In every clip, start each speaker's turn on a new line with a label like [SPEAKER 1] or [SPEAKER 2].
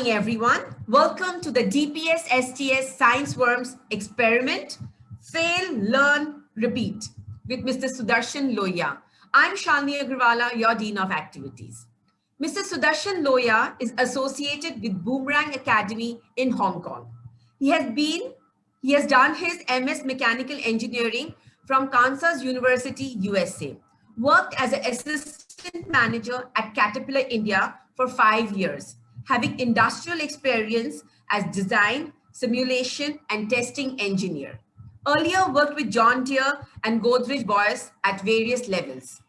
[SPEAKER 1] morning, everyone. Welcome to the DPS STS Science Worms experiment, Fail, Learn, Repeat with Mr. Sudarshan Loya. I'm Shalini Agrawala, your Dean of Activities. Mr. Sudarshan Loya is associated with Boomerang Academy in Hong Kong. He has done his MS Mechanical Engineering from Kansas University, USA. Worked as an assistant manager at Caterpillar India for 5 years, having industrial experience as design, simulation, and testing engineer. Earlier worked with John Deere and Godrej Boyce at various levels.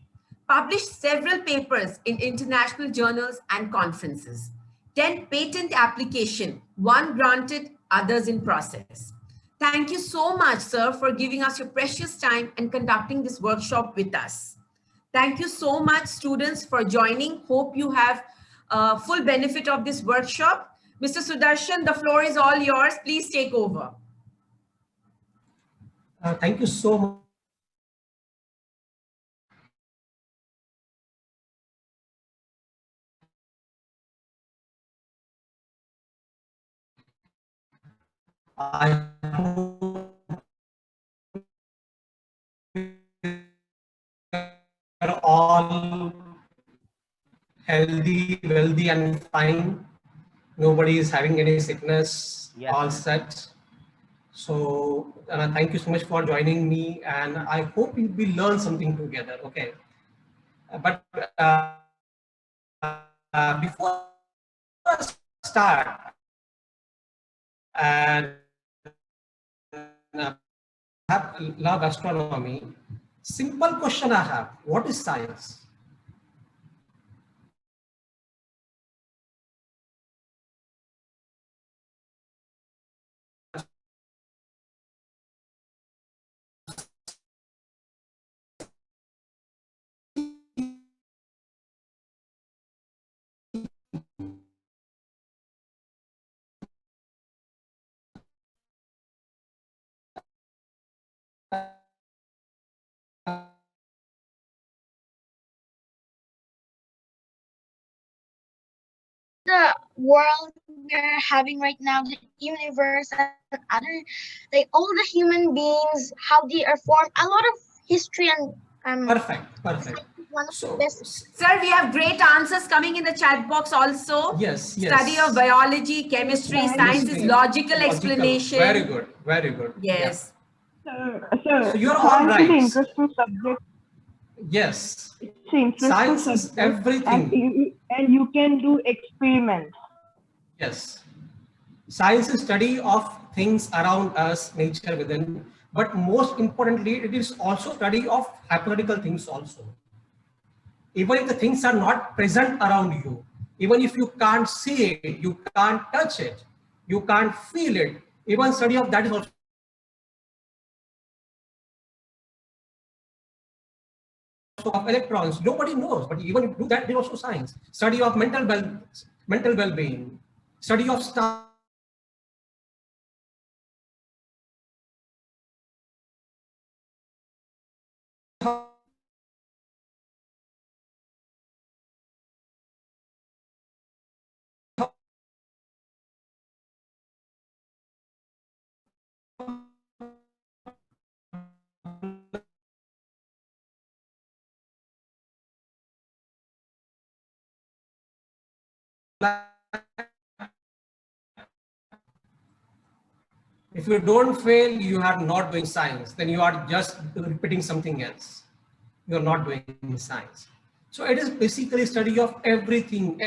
[SPEAKER 1] Published several papers in international journals and conferences. 10 patent application, one granted, others in process. Thank you so much, sir, for giving us your precious time and conducting this workshop with us. Thank you so much, students, for joining. Hope you have full benefit of this workshop. Mr. Sudarshan, the floor is all yours. Please take over.
[SPEAKER 2] Thank you so much. I hope are all healthy, wealthy, and fine. Nobody is having any sickness. Yes. All set. So thank you so much for joining me, and I hope we learn something together. Okay. But before I start, and have love astronomy. Simple question I have: what is science?
[SPEAKER 3] The world we're having right now, the universe and other, like all the human beings, how they are formed, a lot of history and
[SPEAKER 2] Perfect.
[SPEAKER 1] So, sir, we have great answers coming in the chat box also.
[SPEAKER 2] Yes.
[SPEAKER 1] Study of biology, chemistry, science is logical explanation.
[SPEAKER 2] Very good.
[SPEAKER 1] Yes.
[SPEAKER 4] Yeah.
[SPEAKER 2] So you're all right.
[SPEAKER 4] It's an interesting subject.
[SPEAKER 2] Yes.
[SPEAKER 4] It's an interesting
[SPEAKER 2] Science
[SPEAKER 4] subject.
[SPEAKER 2] is everything.
[SPEAKER 4] And you can do experiments.
[SPEAKER 2] Yes. Science is study of things around us, nature within, but most importantly, it is also study of hypothetical things also. Even if the things are not present around you, even if you can't see it, you can't touch it, you can't feel it, even study of that is also of electrons. Nobody knows, but even if you do that, there's also science. Study of mental well-being, study of stars. If you don't fail, you are not doing science. Then you are just repeating something else. You are not doing science. So it is basically study of everything.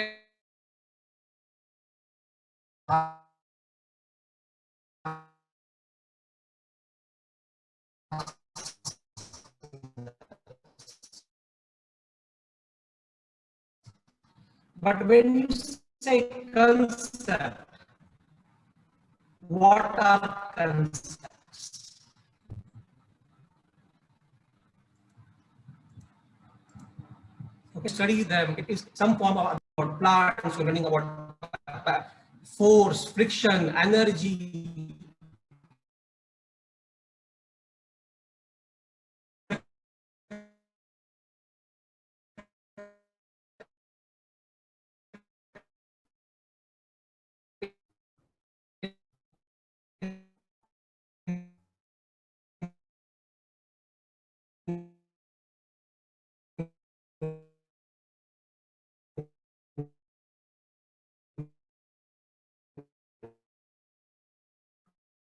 [SPEAKER 2] But when you say concept, what are concepts? Okay, study them. It is some form of about plants, you're learning about force, friction, energy.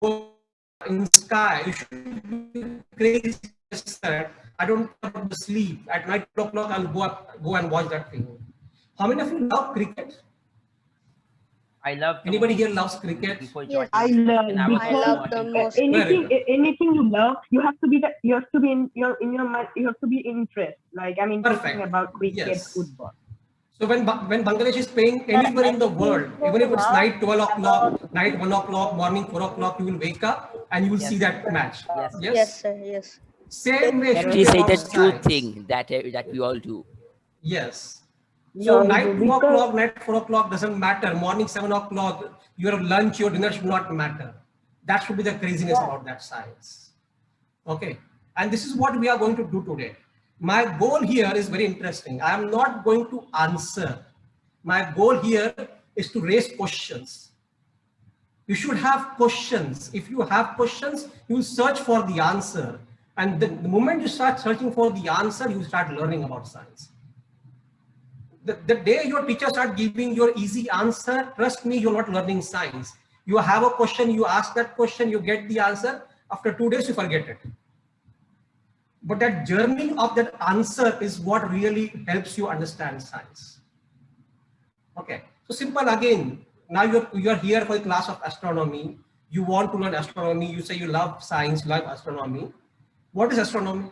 [SPEAKER 2] in sky, you should be crazy. Sir. I don't want to sleep. At night 2 o'clock, I'll go and watch that thing. How many of you love cricket?
[SPEAKER 5] I love.
[SPEAKER 2] Anybody here loves cricket?
[SPEAKER 5] Before
[SPEAKER 3] Yes.
[SPEAKER 4] I
[SPEAKER 5] joining,
[SPEAKER 4] love
[SPEAKER 5] and I was
[SPEAKER 3] I love
[SPEAKER 5] watching
[SPEAKER 3] the most.
[SPEAKER 4] anything you love, you have to be in your mind. You have to be interested. Like I'm interested
[SPEAKER 2] Perfect.
[SPEAKER 4] about cricket,
[SPEAKER 2] Yes.
[SPEAKER 4] football.
[SPEAKER 2] So when Bangladesh is playing anywhere in the world, even if it's night 12 o'clock, night 1 o'clock, morning 4 o'clock, you will wake up and you will see that match.
[SPEAKER 5] Yes.
[SPEAKER 3] Yes, sir. Yes.
[SPEAKER 2] Same way. should
[SPEAKER 5] Actually,
[SPEAKER 2] be
[SPEAKER 5] say
[SPEAKER 2] about
[SPEAKER 5] the true
[SPEAKER 2] science.
[SPEAKER 5] thing that we all do.
[SPEAKER 2] Yes. So
[SPEAKER 4] Yeah,
[SPEAKER 2] night 2
[SPEAKER 4] because-
[SPEAKER 2] o'clock, night 4 o'clock doesn't matter. Morning 7 o'clock, your lunch, your dinner should not matter. That should be the craziness about that science. Okay. And this is what we are going to do today. My goal here is very interesting. I am not going to answer. My goal here is to raise questions. You should have questions. If you have questions, you will search for the answer. And the moment you start searching for the answer, you start learning about science. The day your teacher start giving your easy answer, trust me, you're not learning science. You have a question, you ask that question, you get the answer. After 2 days, you forget it. But that journey of that answer is what really helps you understand science. Okay, so simple again. Now you're here for a class of astronomy. You want to learn astronomy. You say you love science, you love astronomy. What is astronomy?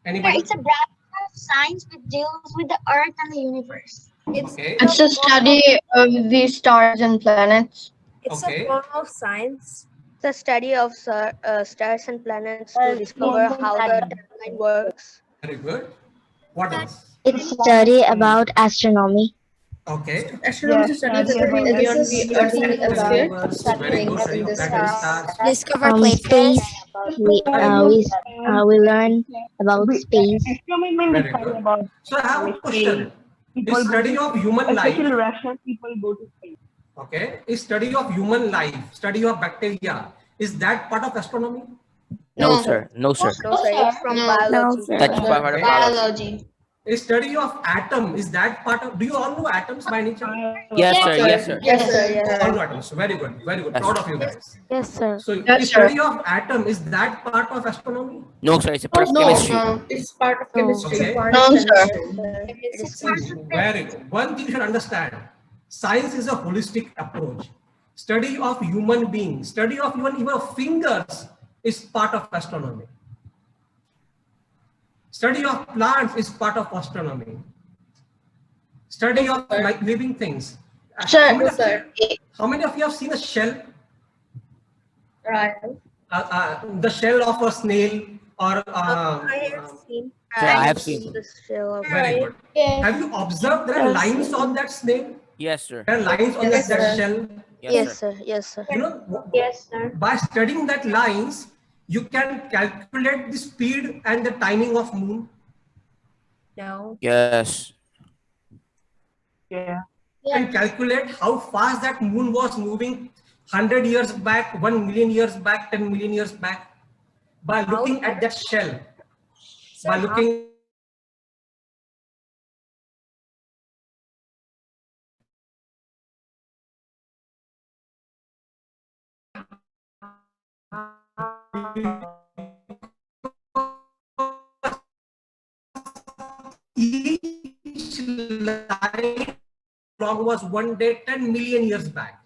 [SPEAKER 2] Anybody?
[SPEAKER 3] It's a branch of science which deals with the Earth and the universe.
[SPEAKER 2] Okay.
[SPEAKER 6] It's a study of the stars and planets.
[SPEAKER 7] It's
[SPEAKER 2] Okay.
[SPEAKER 7] a form of science.
[SPEAKER 8] The study of stars and planets to discover how the timeline works.
[SPEAKER 2] Very good. What else?
[SPEAKER 6] It's study about astronomy.
[SPEAKER 2] Okay.
[SPEAKER 4] Astronomy is a study beyond the Earth and atmosphere.
[SPEAKER 2] Very good. Very good. Planetary stars.
[SPEAKER 7] Discover
[SPEAKER 6] Space. We learn about space.
[SPEAKER 4] Astronomy means
[SPEAKER 2] Very
[SPEAKER 4] study
[SPEAKER 2] good.
[SPEAKER 4] about
[SPEAKER 2] So I have a question.
[SPEAKER 4] people
[SPEAKER 2] Is study of human life,
[SPEAKER 4] especially Russian people go to space.
[SPEAKER 2] okay, is study of human life, study of bacteria, is that part of astronomy?
[SPEAKER 5] No, sir. No, sir.
[SPEAKER 8] No, sir, it's from biology.
[SPEAKER 5] That's part of biology.
[SPEAKER 2] Is study of atom, is that part of, do you all know atoms by any chance?
[SPEAKER 5] Yes, sir. Yes, sir.
[SPEAKER 8] Yes, sir. Yes,
[SPEAKER 2] All know atoms. Very good. Very good.
[SPEAKER 5] Yes.
[SPEAKER 2] Proud of you guys.
[SPEAKER 6] Yes, sir.
[SPEAKER 2] So
[SPEAKER 6] Yes,
[SPEAKER 2] is
[SPEAKER 6] sir.
[SPEAKER 2] study of atom, is that part of astronomy?
[SPEAKER 5] No, sir. It's a part of chemistry.
[SPEAKER 7] It's part of
[SPEAKER 2] chemistry.
[SPEAKER 7] Part
[SPEAKER 6] No,
[SPEAKER 7] of
[SPEAKER 6] sir.
[SPEAKER 7] It's
[SPEAKER 2] Very good. One thing you should understand, science is a holistic approach. Study of human beings, study of even fingers is part of astronomy. Study of plants is part of astronomy. Study of like living things.
[SPEAKER 6] Sir,
[SPEAKER 2] How many of you have seen a shell?
[SPEAKER 7] right.
[SPEAKER 2] The shell of a snail or
[SPEAKER 7] I have seen.
[SPEAKER 5] Sir, I have seen.
[SPEAKER 8] the shell of
[SPEAKER 2] very good. Have you observed there are lines on that snail?
[SPEAKER 5] Yes, sir.
[SPEAKER 2] There are lines on
[SPEAKER 7] Yes,
[SPEAKER 2] that
[SPEAKER 7] sir.
[SPEAKER 2] shell.
[SPEAKER 8] Yes, sir. Yes, sir.
[SPEAKER 2] You know,
[SPEAKER 7] Yes, sir.
[SPEAKER 2] by studying that lines, you can calculate the speed and the timing of moon.
[SPEAKER 7] No.
[SPEAKER 5] Yes.
[SPEAKER 4] Yeah.
[SPEAKER 2] You can calculate how fast that moon was moving 100 years back, 1 million years back, 10 million years back, by looking at that shell, by looking each line long was 1 day 10 million years back.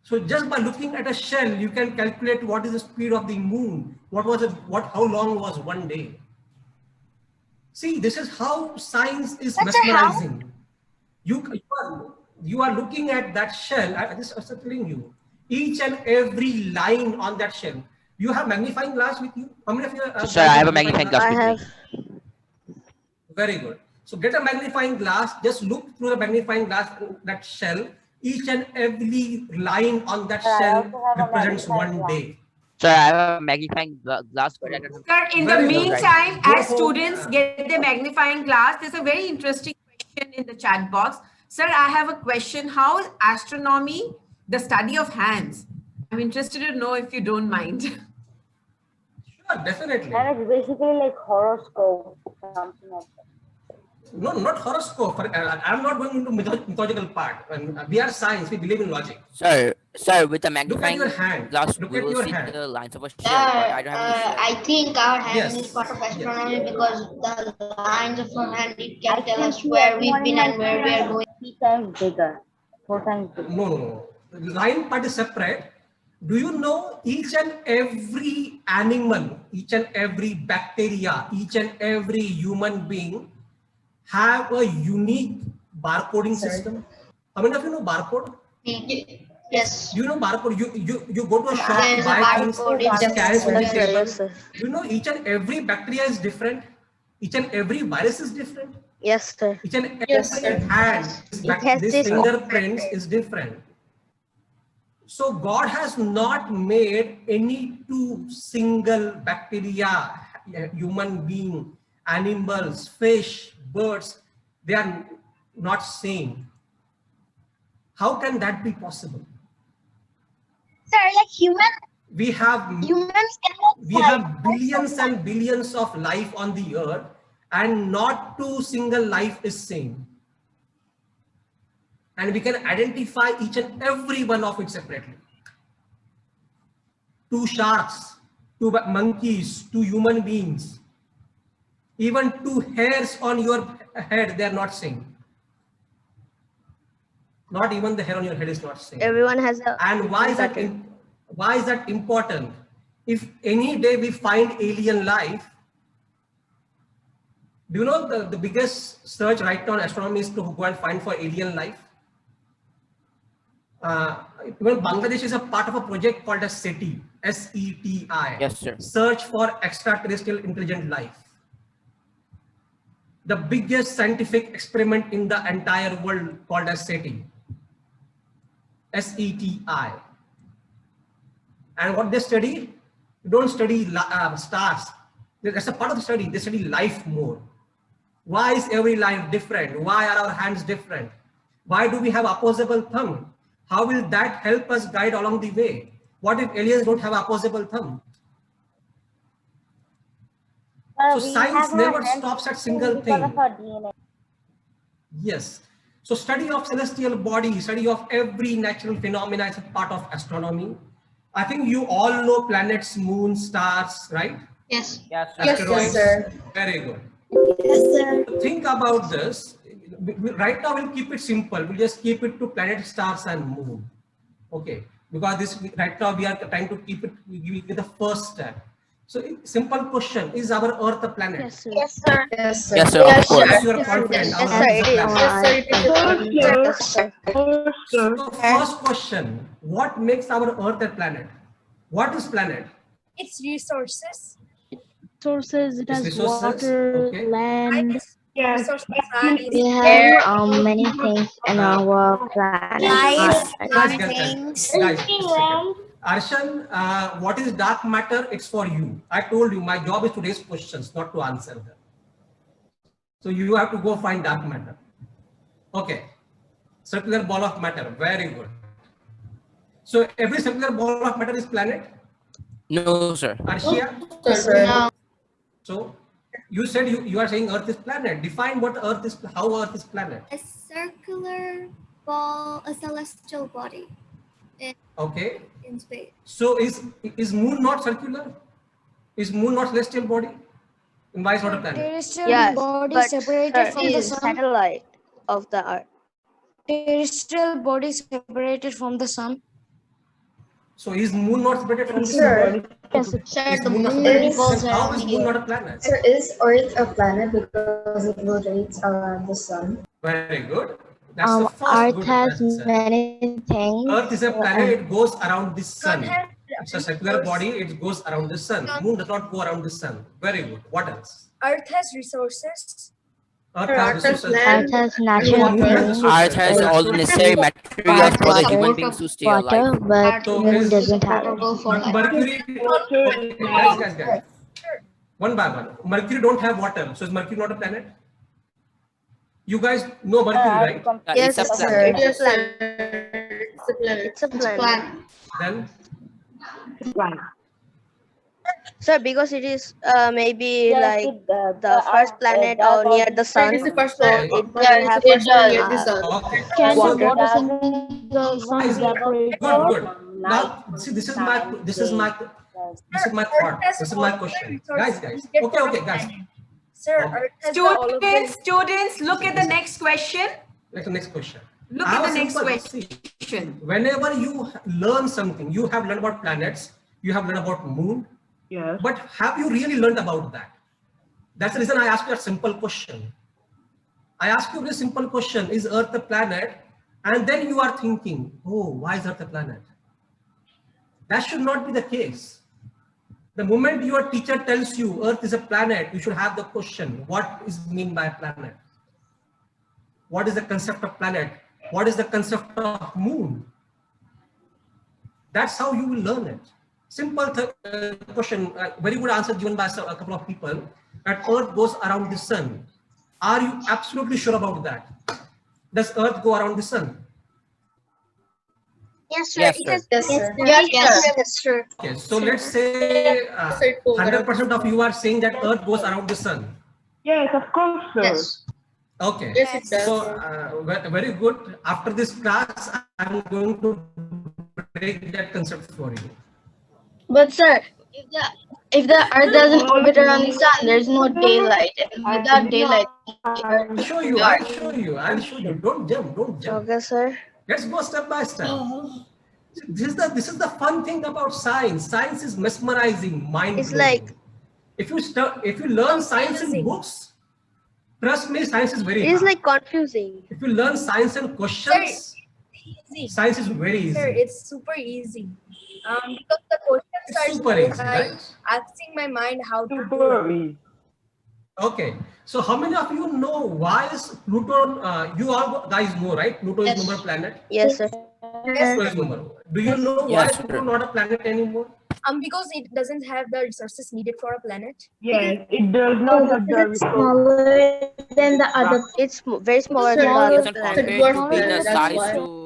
[SPEAKER 2] So just by looking at a shell, you can calculate what is the speed of the moon. How long was 1 day? See, this is how science is
[SPEAKER 3] That's a how?
[SPEAKER 2] mesmerizing. You are looking at that shell. I just was telling you, each and every line on that shell. You have magnifying glass with you? How many of you?
[SPEAKER 5] Sir, I have a magnifying glass
[SPEAKER 8] I
[SPEAKER 5] with
[SPEAKER 8] have.
[SPEAKER 5] me.
[SPEAKER 2] Very good. So get a magnifying glass, just look through the magnifying glass, that shell. Each and every line on that shell represents 1 day.
[SPEAKER 5] Sir, I have a magnifying glass. But I don't have.
[SPEAKER 1] Sir, in the
[SPEAKER 2] Very good.
[SPEAKER 1] meantime,
[SPEAKER 2] Go
[SPEAKER 1] as
[SPEAKER 2] home.
[SPEAKER 1] students get their magnifying glass, there's a very interesting question in the chat box. Sir, I have a question. How is astronomy the study of hands? I'm interested to know if you don't mind.
[SPEAKER 2] Sure, definitely.
[SPEAKER 6] it's basically like horoscope, something like that.
[SPEAKER 2] No, not horoscope. I'm not going into mythological part. We are science. We believe in logic.
[SPEAKER 5] Sir, with the
[SPEAKER 2] Look at
[SPEAKER 5] magnifying
[SPEAKER 2] your hand.
[SPEAKER 5] glass,
[SPEAKER 2] Look
[SPEAKER 5] we
[SPEAKER 2] at
[SPEAKER 5] will
[SPEAKER 2] your
[SPEAKER 5] see
[SPEAKER 2] hand.
[SPEAKER 5] the lines of a shell, but I don't have any shell.
[SPEAKER 9] I think our hand
[SPEAKER 2] Yes.
[SPEAKER 9] is part of
[SPEAKER 2] Yes.
[SPEAKER 9] astronomy because the lines of our hand it
[SPEAKER 10] I
[SPEAKER 9] can tell
[SPEAKER 10] can
[SPEAKER 9] us
[SPEAKER 10] see
[SPEAKER 9] where we've
[SPEAKER 10] everyone in
[SPEAKER 9] been
[SPEAKER 10] my
[SPEAKER 9] and where we are going.
[SPEAKER 10] 3 times bigger. 4 times bigger.
[SPEAKER 2] No. The line part is separate. Do you know each and every animal, each and every bacteria, each and every human being have a unique barcoding system? How many of you know barcode?
[SPEAKER 9] Yes.
[SPEAKER 2] You know barcode. You go to a shop to
[SPEAKER 9] There's a
[SPEAKER 2] buy things.
[SPEAKER 9] barcode in
[SPEAKER 2] It scans on the
[SPEAKER 8] Yes, sir.
[SPEAKER 2] table.
[SPEAKER 8] Yes, sir.
[SPEAKER 2] You know each and every bacteria is different. Each and every virus is different.
[SPEAKER 8] Yes, sir.
[SPEAKER 2] Each and every
[SPEAKER 9] Yes, sir.
[SPEAKER 2] hand,
[SPEAKER 8] It has
[SPEAKER 2] this
[SPEAKER 8] this
[SPEAKER 2] fingerprints is different. So God has not made any two single bacteria, human being, animals, fish, birds. They are not same. How can that be possible?
[SPEAKER 3] Sir, like
[SPEAKER 2] We have
[SPEAKER 3] humans cannot
[SPEAKER 2] we have billions and billions of life on the earth, and not two single life is same. And we can identify each and every one of it separately. Two sharks, two monkeys, two human beings, even two hairs on your head, they are not same. Not even the hair on your head is not same.
[SPEAKER 8] Everyone has a.
[SPEAKER 2] And why is that? Why is that important? If any day we find alien life, do you know the biggest search right now in astronomy is to go and find for alien life? Even Bangladesh is a part of a project called as SETI, S-E-T-I.
[SPEAKER 5] Yes, sir.
[SPEAKER 2] Search for extraterrestrial intelligent life. The biggest scientific experiment in the entire world called as SETI, S-E-T-I. And what they study, you don't study stars. That's a part of the study. They study life more. Why is every life different? Why are our hands different? Why do we have opposable thumb? How will that help us guide along the way? What if aliens don't have opposable thumb? So science never stops at single thing. Yes. So study of celestial body, study of every natural phenomena is a part of astronomy. I think you all know planets, moons, stars, right?
[SPEAKER 9] Yes.
[SPEAKER 5] Yes, sir.
[SPEAKER 2] Asteroids.
[SPEAKER 9] sir.
[SPEAKER 2] Very good.
[SPEAKER 7] Yes, sir.
[SPEAKER 2] Think about this. Right now we'll keep it simple. We'll just keep it to planet, stars, and moon. Okay. Because this right now we are trying to keep it with the first step. So simple question: is our Earth a planet?
[SPEAKER 8] Yes, sir.
[SPEAKER 3] Yes, sir.
[SPEAKER 9] Yes, sir.
[SPEAKER 5] Yes, sir. Of course.
[SPEAKER 2] Yes, you are confident.
[SPEAKER 8] Yes,
[SPEAKER 2] Our
[SPEAKER 8] sir.
[SPEAKER 2] Earth
[SPEAKER 8] It
[SPEAKER 2] is a
[SPEAKER 8] is.
[SPEAKER 2] planet.
[SPEAKER 8] Yes, sir.
[SPEAKER 2] So first question: what makes our Earth a planet? What is planet?
[SPEAKER 7] It's resources.
[SPEAKER 10] Sources, it
[SPEAKER 2] It's
[SPEAKER 10] has
[SPEAKER 2] resources,
[SPEAKER 10] water,
[SPEAKER 2] okay.
[SPEAKER 10] land.
[SPEAKER 4] Yes.
[SPEAKER 7] Resources
[SPEAKER 6] We have many things in our planet.
[SPEAKER 7] Life,
[SPEAKER 2] Guys, Arshan, what is dark matter? It's for you. I told you my job is to raise questions, not to answer them. So you have to go find dark matter. Okay. Circular ball of matter. Very good. So every circular ball of matter is planet?
[SPEAKER 5] No, sir.
[SPEAKER 2] Arshia?
[SPEAKER 9] Yes, sir. No.
[SPEAKER 2] So you said you are saying Earth is planet. Define what Earth is, how Earth is planet.
[SPEAKER 11] A circular ball, a celestial body
[SPEAKER 2] Okay.
[SPEAKER 11] in space.
[SPEAKER 2] So is moon not circular? Is moon not celestial body? And why is not a planet?
[SPEAKER 8] Yes, but separated from the satellite of the Earth.
[SPEAKER 10] Terrestrial body separated from the sun.
[SPEAKER 2] So is moon not separated from the sun?
[SPEAKER 9] Sir,
[SPEAKER 2] Is
[SPEAKER 9] the
[SPEAKER 2] moon not
[SPEAKER 9] moon
[SPEAKER 2] separated?
[SPEAKER 9] revolves
[SPEAKER 2] Then how
[SPEAKER 9] around
[SPEAKER 2] is
[SPEAKER 9] the
[SPEAKER 2] moon not a
[SPEAKER 9] earth.
[SPEAKER 2] planet?
[SPEAKER 12] Sir, is Earth a planet because it rotates around the sun?
[SPEAKER 2] Very good. That's the first
[SPEAKER 6] Earth
[SPEAKER 2] good
[SPEAKER 6] has
[SPEAKER 2] answer.
[SPEAKER 6] many things.
[SPEAKER 2] Earth is a planet, it goes around the sun. It's a circular body, it goes around the sun. Moon does not go around the sun. Very good. What else?
[SPEAKER 7] Earth has resources.
[SPEAKER 2] Earth has resources.
[SPEAKER 6] Earth has natural
[SPEAKER 2] Moon has
[SPEAKER 6] things.
[SPEAKER 5] Earth has all the necessary materials for the human
[SPEAKER 6] Water,
[SPEAKER 5] beings to stay
[SPEAKER 6] water,
[SPEAKER 5] alive.
[SPEAKER 6] but
[SPEAKER 2] So
[SPEAKER 6] moon
[SPEAKER 2] is
[SPEAKER 6] doesn't have it.
[SPEAKER 9] Portable for life.
[SPEAKER 2] Mercury, okay, guys. One by one. Mercury don't have water. So is Mercury not a planet? You guys know Mercury, right?
[SPEAKER 8] Yes,
[SPEAKER 5] It's a
[SPEAKER 8] sir.
[SPEAKER 5] planet.
[SPEAKER 8] It's a planet.
[SPEAKER 9] It's a planet.
[SPEAKER 8] It's a planet.
[SPEAKER 2] Then
[SPEAKER 4] Planet.
[SPEAKER 8] Sir, because it is maybe like the first planet or near the sun.
[SPEAKER 9] It's the first
[SPEAKER 8] So
[SPEAKER 9] planet.
[SPEAKER 8] it
[SPEAKER 9] Yeah,
[SPEAKER 8] will have
[SPEAKER 9] it does.
[SPEAKER 8] uh,
[SPEAKER 9] It does.
[SPEAKER 2] Okay.
[SPEAKER 10] Can the
[SPEAKER 2] So
[SPEAKER 10] water in the sun
[SPEAKER 2] guys,
[SPEAKER 10] evaporate?
[SPEAKER 2] good. Now, see, this is my thought. This is my question. Guys. Okay, guys.
[SPEAKER 7] Sir,
[SPEAKER 2] Okay.
[SPEAKER 7] Earth has all of them.
[SPEAKER 1] Students, look at the next question.
[SPEAKER 2] Let's the next question.
[SPEAKER 1] Look
[SPEAKER 2] I
[SPEAKER 1] at
[SPEAKER 2] have
[SPEAKER 1] the
[SPEAKER 2] a
[SPEAKER 1] next
[SPEAKER 2] simple-
[SPEAKER 1] question.
[SPEAKER 2] Whenever you learn something, you have learned about planets, you have learned about moon,
[SPEAKER 4] Yes.
[SPEAKER 2] but have you really learned about that? That's the reason I asked you a simple question. I ask you a very simple question, is Earth a planet? And then you are thinking, oh, why is Earth a planet? That should not be the case. The moment your teacher tells you Earth is a planet, you should have the question, what is mean by planet? What is the concept of planet? What is the concept of moon? That's how you will learn it. Simple question, very good answer given by a couple of people, that Earth goes around the sun. Are you absolutely sure about that? Does Earth go around the sun?
[SPEAKER 3] Yes, sir.
[SPEAKER 5] Yes,
[SPEAKER 3] It
[SPEAKER 5] sir.
[SPEAKER 3] has-
[SPEAKER 9] Yes, sir.
[SPEAKER 3] Yes, sir.
[SPEAKER 2] Okay, so let's say 100% of you are saying that Earth goes around the sun.
[SPEAKER 4] Yes, of course, sir.
[SPEAKER 9] Yes.
[SPEAKER 2] Okay,
[SPEAKER 9] Yes, it does.
[SPEAKER 2] so very good. After this class, I'm going to break that concept for you.
[SPEAKER 6] But sir, if the Earth doesn't orbit around the sun, there's no daylight. And without daylight,
[SPEAKER 2] I'll show you. Don't jump.
[SPEAKER 8] okay, sir.
[SPEAKER 2] Let's go step by step. This is the fun thing about science. Science is mesmerizing, mind.
[SPEAKER 8] It's like
[SPEAKER 2] if you learn science in books, trust me, science is very
[SPEAKER 8] it is
[SPEAKER 2] hard.
[SPEAKER 8] like confusing.
[SPEAKER 2] If you learn science and questions,
[SPEAKER 7] Easy.
[SPEAKER 2] science is very easy.
[SPEAKER 7] Sir, it's super easy. Because the questions
[SPEAKER 2] It's
[SPEAKER 7] are
[SPEAKER 2] super
[SPEAKER 7] so
[SPEAKER 2] easy,
[SPEAKER 7] high,
[SPEAKER 2] right?
[SPEAKER 7] asking my mind how to do
[SPEAKER 4] Super
[SPEAKER 7] it.
[SPEAKER 4] easy.
[SPEAKER 2] Okay, so how many of you know why is Pluto? You all guys know, right? Pluto is no more planet.
[SPEAKER 8] Yes, sir.
[SPEAKER 2] Pluto is no more. Do you know why
[SPEAKER 5] Yes,
[SPEAKER 2] Pluto
[SPEAKER 5] sir.
[SPEAKER 2] not a planet anymore?
[SPEAKER 7] Because it doesn't have the resources needed for a planet.
[SPEAKER 4] Yes, it does not have the
[SPEAKER 12] It's smaller than the other.
[SPEAKER 8] It's very smaller
[SPEAKER 9] Sir,
[SPEAKER 8] than the
[SPEAKER 5] It's
[SPEAKER 8] other
[SPEAKER 5] not
[SPEAKER 8] planet.
[SPEAKER 5] compared to
[SPEAKER 12] Smaller
[SPEAKER 5] being a
[SPEAKER 12] than the
[SPEAKER 5] size
[SPEAKER 9] why.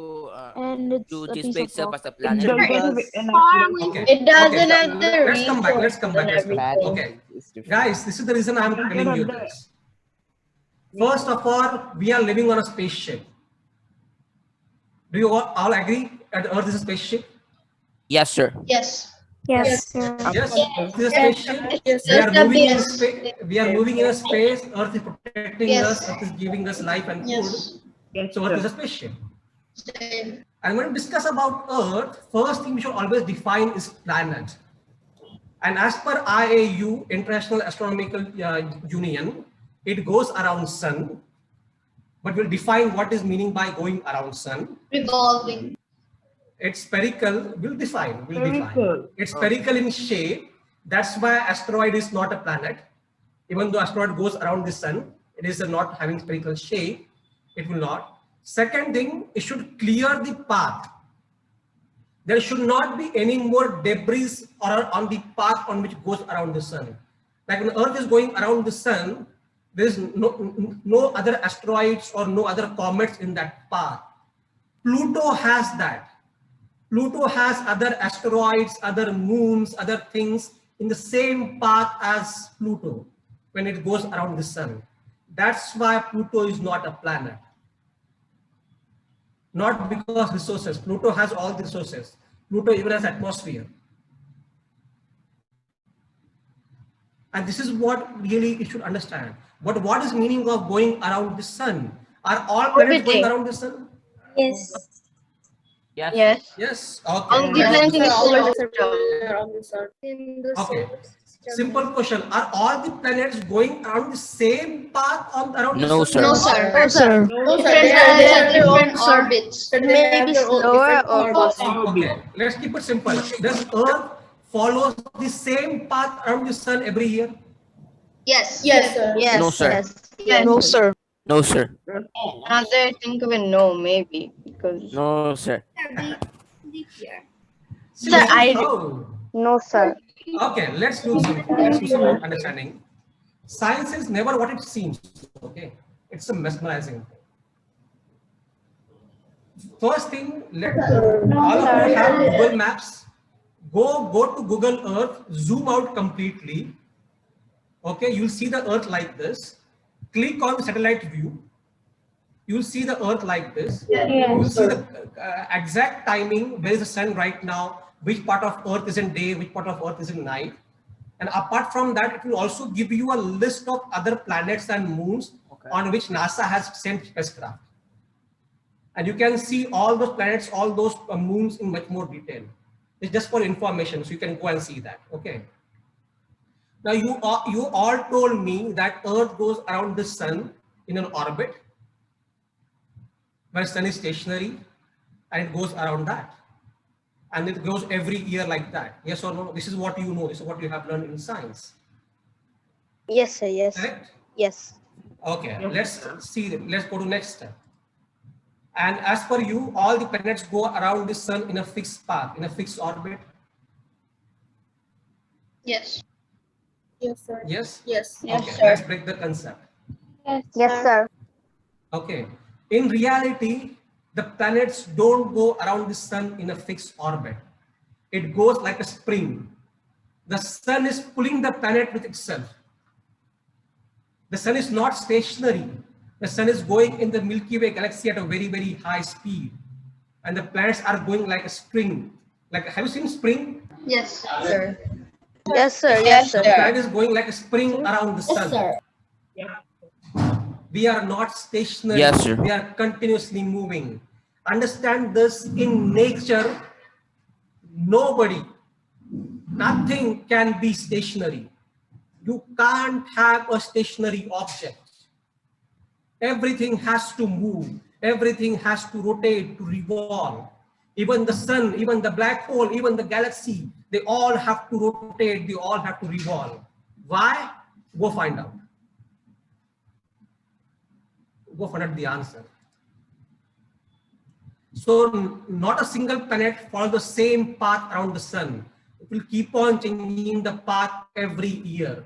[SPEAKER 10] And it's
[SPEAKER 5] to
[SPEAKER 10] a
[SPEAKER 5] display
[SPEAKER 10] piece of
[SPEAKER 5] itself
[SPEAKER 10] rock.
[SPEAKER 5] as a
[SPEAKER 4] It
[SPEAKER 5] planet.
[SPEAKER 4] doesn't have enough place.
[SPEAKER 2] Okay.
[SPEAKER 6] it doesn't
[SPEAKER 2] Okay,
[SPEAKER 6] have the
[SPEAKER 2] let's come back.
[SPEAKER 6] resources and everything.
[SPEAKER 2] Okay, guys, this is the reason I'm telling you this. First of all, we are living on a spaceship. Do you all agree that Earth is a spaceship?
[SPEAKER 5] Yes, sir.
[SPEAKER 9] Yes.
[SPEAKER 10] Yes, sir.
[SPEAKER 2] Yes, it is a spaceship.
[SPEAKER 9] Yes,
[SPEAKER 2] We are
[SPEAKER 9] sir.
[SPEAKER 2] moving in
[SPEAKER 9] Yes.
[SPEAKER 2] space. We are moving in a space. Earth is protecting
[SPEAKER 9] Yes.
[SPEAKER 2] us. Earth is giving us life and food.
[SPEAKER 9] Yes.
[SPEAKER 4] Yes,
[SPEAKER 2] So Earth is
[SPEAKER 4] sir.
[SPEAKER 2] a spaceship.
[SPEAKER 9] Same.
[SPEAKER 2] And when we discuss about Earth, first thing we should always define is planet. And as per IAU, International Astronomical Union, it goes around sun. But we'll define what is meaning by going around sun.
[SPEAKER 9] Revolving.
[SPEAKER 2] It's spherical. We'll define.
[SPEAKER 4] Spherical.
[SPEAKER 2] It's spherical in shape. That's why asteroid is not a planet. Even though asteroid goes around the sun, it is not having spherical shape. It will not. Second thing, it should clear the path. There should not be any more debris or on the path on which it goes around the sun. Like when Earth is going around the sun, there is no other asteroids or no other comets in that path. Pluto has that. Pluto has other asteroids, other moons, other things in the same path as Pluto when it goes around the sun. That's why Pluto is not a planet. Not because resources. Pluto has all the resources. Pluto even has atmosphere. And this is what really you should understand. But what is meaning of going around the sun? Are all planets going around the sun?
[SPEAKER 12] Yes.
[SPEAKER 5] Yes.
[SPEAKER 6] Yes.
[SPEAKER 2] Yes.
[SPEAKER 6] All
[SPEAKER 2] Okay.
[SPEAKER 6] the planets in the solar system.
[SPEAKER 7] In the
[SPEAKER 2] Okay.
[SPEAKER 7] solar system.
[SPEAKER 2] Simple question. Are all the planets going around the same path around
[SPEAKER 5] No,
[SPEAKER 2] the sun?
[SPEAKER 9] No, sir.
[SPEAKER 10] No, sir.
[SPEAKER 9] No, sir. They have different orbits.
[SPEAKER 8] Maybe slower or faster.
[SPEAKER 2] Okay. Let's keep it simple. Does Earth follow the same path around the sun every year?
[SPEAKER 9] Yes. Yes, sir.
[SPEAKER 8] Yes.
[SPEAKER 5] No, sir.
[SPEAKER 8] Yes.
[SPEAKER 10] No, sir.
[SPEAKER 5] No, sir.
[SPEAKER 6] Now that I think of it, no, maybe. Because
[SPEAKER 5] No, sir.
[SPEAKER 11] Leap year.
[SPEAKER 6] Sir, I-
[SPEAKER 2] Oh.
[SPEAKER 8] No, sir.
[SPEAKER 2] Okay, let's do some understanding. Science is never what it seems. Okay, it's a mesmerizing thing. First thing, let all of you have Google Maps. Go to Google Earth, zoom out completely. Okay, you'll see the Earth like this. Click on satellite view. You'll see the Earth like this. You'll see the exact timing, where is the sun right now, which part of Earth is in day, which part of Earth is in night. And apart from that, it will also give you a list of other planets and moons on which NASA has sent spacecraft. And you can see all those planets, all those moons in much more detail. It's just for information, so you can go and see that. Okay. Now you all told me that Earth goes around the sun in an orbit, where sun is stationary, and it goes around that. And it goes every year like that. Yes or no? This is what you know. This is what you have learned in science.
[SPEAKER 8] Yes, sir. Yes.
[SPEAKER 2] Correct?
[SPEAKER 8] Yes.
[SPEAKER 2] Okay. Let's see. Let's go to next step. And as per you, all the planets go around the sun in a fixed path, in a fixed orbit.
[SPEAKER 9] Yes.
[SPEAKER 7] Yes, sir.
[SPEAKER 2] Yes?
[SPEAKER 9] Yes.
[SPEAKER 2] Okay, let's break the concept.
[SPEAKER 8] Yes, sir.
[SPEAKER 2] Okay. In reality, the planets don't go around the sun in a fixed orbit. It goes like a spring. The sun is pulling the planet with itself. The sun is not stationary. The sun is going in the Milky Way galaxy at a very, very high speed. And the planets are going like a spring. Like, have you seen spring?
[SPEAKER 9] Yes.
[SPEAKER 8] Sir. Yes, sir. Yes,
[SPEAKER 2] The
[SPEAKER 8] sir.
[SPEAKER 2] planet is going like a spring around the sun. We are not stationary.
[SPEAKER 5] Yes, sir.
[SPEAKER 2] We are continuously moving. Understand this, in nature, nobody, nothing can be stationary. You can't have a stationary object. Everything has to move. Everything has to rotate, to revolve. Even the sun, even the black hole, even the galaxy, they all have to rotate. They all have to revolve. Why? Go find out. Go find out the answer. So not a single planet follows the same path around the sun. It will keep on changing the path every year.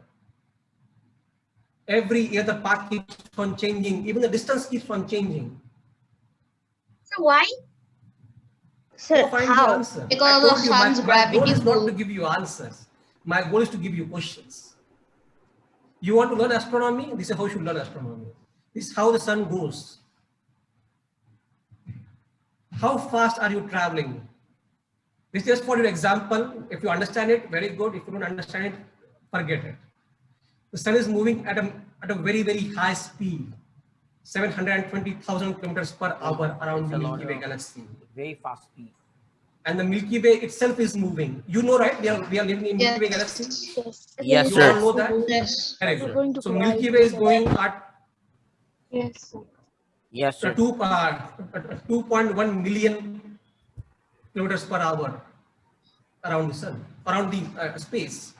[SPEAKER 2] Every year the path keeps on changing. Even the distance keeps on changing.
[SPEAKER 3] So why?
[SPEAKER 8] Sir,
[SPEAKER 2] Go find the
[SPEAKER 8] how?
[SPEAKER 2] answer.
[SPEAKER 9] Because
[SPEAKER 2] I
[SPEAKER 9] of
[SPEAKER 2] told you,
[SPEAKER 9] sun's
[SPEAKER 2] my
[SPEAKER 9] gravity
[SPEAKER 2] goal is not
[SPEAKER 9] pull.
[SPEAKER 2] to give you answers. My goal is to give you questions. You want to learn astronomy? This is how you should learn astronomy. This is how the sun goes. How fast are you traveling? This is just for your example. If you understand it, very good. If you don't understand it, forget it. The sun is moving at a very, very high speed, 720,000 kilometers per hour around the Milky Way galaxy.
[SPEAKER 5] Very fast speed.
[SPEAKER 2] And the Milky Way itself is moving. You know, right? We are living in Milky Way galaxy.
[SPEAKER 5] Yes,
[SPEAKER 2] You
[SPEAKER 5] sir.
[SPEAKER 2] all know that?
[SPEAKER 9] Yes.
[SPEAKER 2] Very good. So Milky Way is going at
[SPEAKER 10] Yes.
[SPEAKER 5] Yes, sir.
[SPEAKER 2] 2.1 million kilometers per hour around the sun, around the space.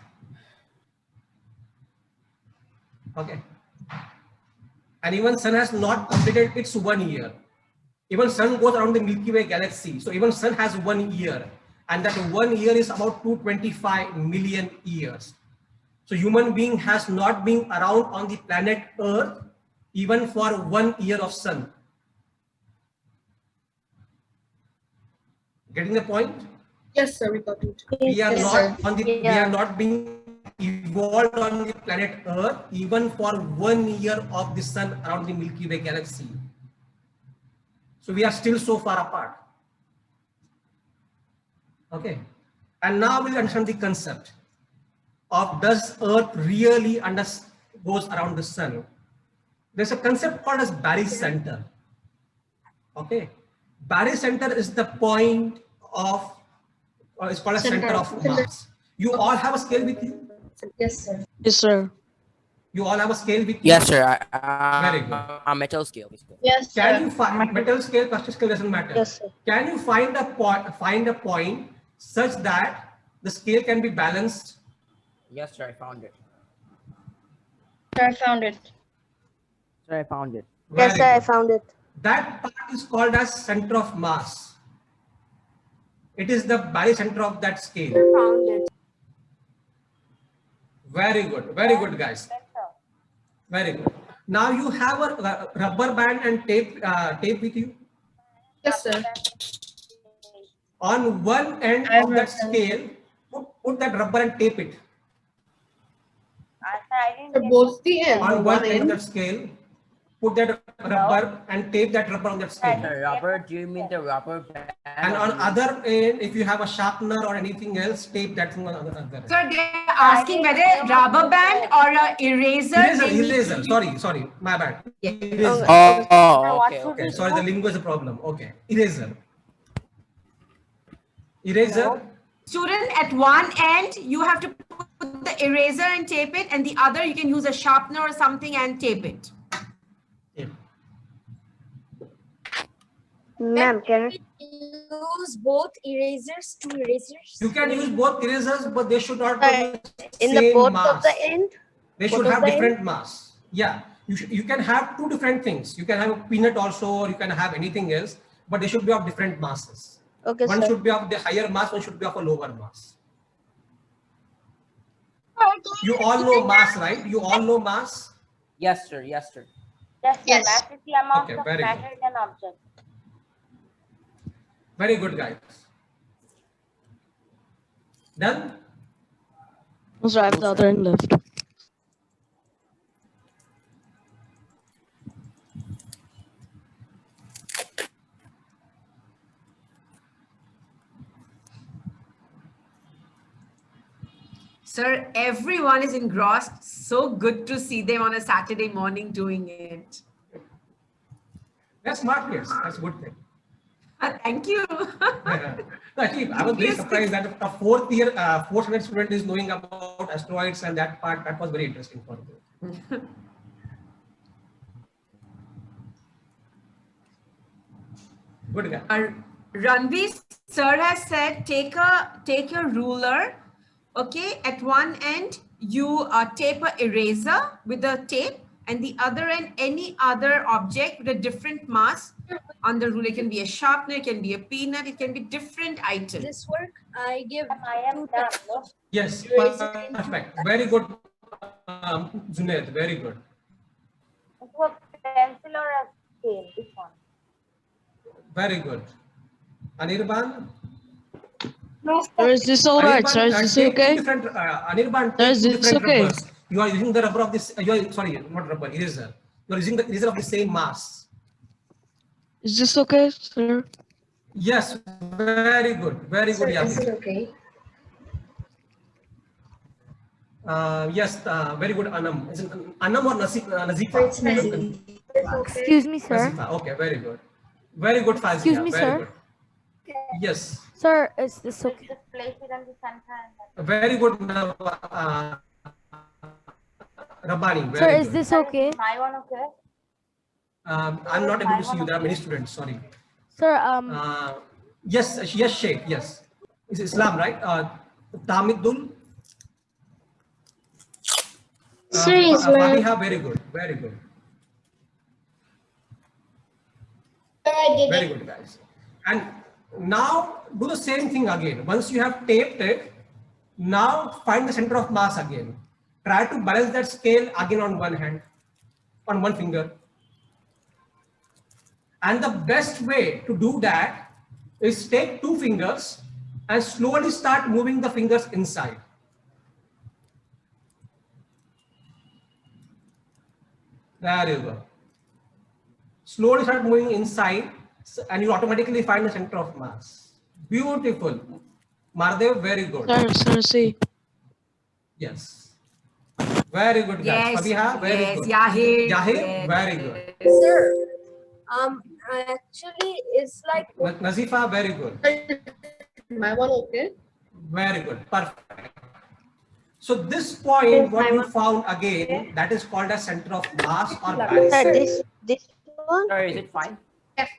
[SPEAKER 2] Okay. And even sun has not completed its 1 year. Even sun goes around the Milky Way galaxy. So even sun has 1 year. And that 1 year is about 225 million years. So human being has not been around on the planet Earth even for 1 year of sun. Getting the point?
[SPEAKER 7] Yes, sir. We got it.
[SPEAKER 2] We are
[SPEAKER 9] Yes,
[SPEAKER 2] not
[SPEAKER 9] sir.
[SPEAKER 2] on the, we are not being evolved on the planet Earth even for 1 year of the sun around the Milky Way galaxy. So we are still so far apart. Okay. And now we'll understand the concept of, does Earth really goes around the sun? There's a concept called as barycenter. Okay. Barycenter is the point of, or it's called a center of mass. You all have a scale with you?
[SPEAKER 12] Yes, sir.
[SPEAKER 10] Yes, sir.
[SPEAKER 2] You all have a scale with you?
[SPEAKER 5] Yes, sir.
[SPEAKER 2] Very good.
[SPEAKER 5] A metal scale. Basically.
[SPEAKER 8] Yes,
[SPEAKER 2] Can
[SPEAKER 8] sir.
[SPEAKER 2] you find metal scale, plastic scale doesn't matter.
[SPEAKER 8] Yes, sir.
[SPEAKER 2] Can you find a point such that the scale can be balanced?
[SPEAKER 5] Yes, sir. I found it.
[SPEAKER 8] Sir, I found it.
[SPEAKER 5] Sir, I found it.
[SPEAKER 8] Yes,
[SPEAKER 2] Very
[SPEAKER 8] sir, I
[SPEAKER 2] good.
[SPEAKER 8] found it.
[SPEAKER 2] That part is called as center of mass. It is the barycenter of that scale.
[SPEAKER 10] Found it.
[SPEAKER 2] Very good, guys. Very good. Now you have a rubber band and tape with you.
[SPEAKER 7] Yes, sir.
[SPEAKER 2] On one end of that scale, put that rubber and tape it
[SPEAKER 9] Both the ends.
[SPEAKER 2] on one end of that scale. Put that rubber and tape that rubber on that scale.
[SPEAKER 5] The rubber, do you mean the rubber band?
[SPEAKER 2] And on other end, if you have a sharpener or anything else, tape that thing on other end.
[SPEAKER 1] Sir, they're asking whether rubber band or a eraser.
[SPEAKER 2] Eraser. Sorry, my bad. Eraser.
[SPEAKER 5] Okay.
[SPEAKER 2] Sorry, the lingo is a problem. Okay, eraser. Eraser.
[SPEAKER 1] Student, at one end, you have to put the eraser and tape it, and the other, you can use a sharpener or something and tape it.
[SPEAKER 8] Ma'am, can I?
[SPEAKER 7] Use both erasers, two erasers?
[SPEAKER 2] You can use both erasers, but they should not
[SPEAKER 8] in
[SPEAKER 2] be
[SPEAKER 8] the
[SPEAKER 2] same
[SPEAKER 8] both
[SPEAKER 2] mass.
[SPEAKER 8] of the end?
[SPEAKER 2] They should have different mass. Yeah, you can have two different things. You can have a peanut also, or you can have anything else, but they should be of different masses.
[SPEAKER 8] Okay,
[SPEAKER 2] one
[SPEAKER 8] sir.
[SPEAKER 2] should be of the higher mass, one should be of a lower mass. You all know mass, right? You all know mass?
[SPEAKER 5] Yes, sir. Yes, sir.
[SPEAKER 9] Yes.
[SPEAKER 8] Mass is the amount
[SPEAKER 2] Okay,
[SPEAKER 8] of
[SPEAKER 2] very
[SPEAKER 8] matter
[SPEAKER 2] good.
[SPEAKER 8] in an object.
[SPEAKER 2] Very good, guys. Done?
[SPEAKER 10] Sir, I have the other end left.
[SPEAKER 1] Sir, everyone is engrossed. So good to see them on a Saturday morning doing it.
[SPEAKER 2] That's smart, yes. That's a good thing.
[SPEAKER 1] Thank you.
[SPEAKER 2] Actually, I was very surprised that a fourth standard student is knowing about asteroids and that part. That was very interesting for me. Good guy.
[SPEAKER 1] Ranveer sir has said, take your ruler. Okay, at one end you tape a eraser with a tape, and the other end any other object with a different mass on the ruler. It can be a sharpener, it can be a peanut, it can be different items.
[SPEAKER 7] This work, I give two
[SPEAKER 2] Yes, perfect. Very good, Junaid. Very good.
[SPEAKER 8] A pencil or a scale, this one.
[SPEAKER 2] Very good. Anirban?
[SPEAKER 10] Sir, is this all right? Sir, is this okay?
[SPEAKER 2] Anirban,
[SPEAKER 10] Sir, is this okay?
[SPEAKER 2] rubbers. You are using the rubber of this. Sorry, not rubber, eraser. You are using the eraser of the same mass.
[SPEAKER 10] Is this okay, sir?
[SPEAKER 2] Yes, very good. Very good.
[SPEAKER 12] Sir, is
[SPEAKER 2] Yasir.
[SPEAKER 12] it okay?
[SPEAKER 2] Yes, very good, Anam. Is it Anam or Nazifa?
[SPEAKER 12] It's Nazifa.
[SPEAKER 13] Excuse me, sir.
[SPEAKER 2] Nazifa. Okay, very good. Very good, Fazia.
[SPEAKER 13] Excuse me,
[SPEAKER 2] very
[SPEAKER 13] sir.
[SPEAKER 2] Good. Yes.
[SPEAKER 13] Sir, is this okay?
[SPEAKER 8] Just place it on the center.
[SPEAKER 2] Very good, Rabbani. Very
[SPEAKER 13] Sir,
[SPEAKER 2] good.
[SPEAKER 13] is this okay?
[SPEAKER 8] My one, okay?
[SPEAKER 2] I'm not able to see you. There are many students. Sorry.
[SPEAKER 13] Sir,
[SPEAKER 2] Yes, Sheikh. Yes. It's Islam, right? Tamidul.
[SPEAKER 6] Sir, Islam.
[SPEAKER 2] Fatiha, very good. Very good. Very good, guys. And now do the same thing again. Once you have taped it, now find the center of mass again. Try to balance that scale again on one hand, on one finger. And the best way to do that is take two fingers and slowly start moving the fingers inside. There you go. Slowly start moving inside and you automatically find the center of mass. Beautiful. Mardev, very good.
[SPEAKER 10] Sir, see.
[SPEAKER 2] Yes. Very good, guys.
[SPEAKER 1] Yes,
[SPEAKER 2] Fabiha, very
[SPEAKER 1] yes,
[SPEAKER 2] good.
[SPEAKER 1] Yahir.
[SPEAKER 2] Yahir,
[SPEAKER 1] Yes.
[SPEAKER 2] very good.
[SPEAKER 7] Sir, actually, it's like
[SPEAKER 2] Nazifa, very good.
[SPEAKER 9] My one okay.
[SPEAKER 2] Very good. Perfect. So this point, what you found again, that is called as center of mass or
[SPEAKER 8] Sir,
[SPEAKER 2] balance.
[SPEAKER 8] this one?
[SPEAKER 5] Sir, is it fine?
[SPEAKER 2] That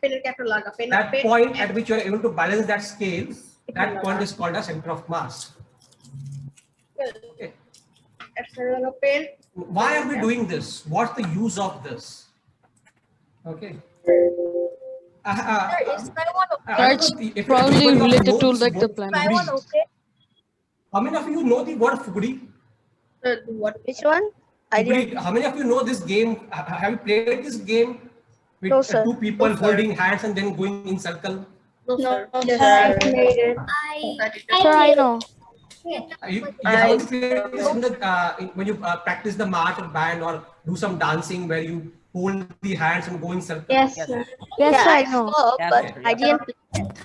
[SPEAKER 2] point at which you are able to balance that scale, that point is called as center of mass. Okay. Why are we doing this? What's the use of this? Okay.
[SPEAKER 7] is my one okay?
[SPEAKER 10] That's
[SPEAKER 2] If
[SPEAKER 10] probably
[SPEAKER 2] everybody
[SPEAKER 10] related to
[SPEAKER 2] knows
[SPEAKER 10] like the
[SPEAKER 2] what
[SPEAKER 10] planet.
[SPEAKER 7] My one okay?
[SPEAKER 2] How many of you know the word Fugri?
[SPEAKER 8] Which one? I didn't.
[SPEAKER 2] Fugri. How many of you know this game? Have you played this game with
[SPEAKER 8] No, sir.
[SPEAKER 2] two people holding hands and then going in circle?
[SPEAKER 9] No, sir.
[SPEAKER 6] Yes, I played it.
[SPEAKER 13] Sir, I know.
[SPEAKER 2] You have to create this in the, when you practice the march or band or do some dancing where you hold the hands and go in circles.
[SPEAKER 6] Yes,
[SPEAKER 5] Yes.
[SPEAKER 6] sir.
[SPEAKER 13] Yes, sir, I
[SPEAKER 8] I
[SPEAKER 13] know.
[SPEAKER 8] saw,
[SPEAKER 5] Yes,
[SPEAKER 8] but
[SPEAKER 5] sir,
[SPEAKER 8] I
[SPEAKER 5] yes.
[SPEAKER 8] didn't.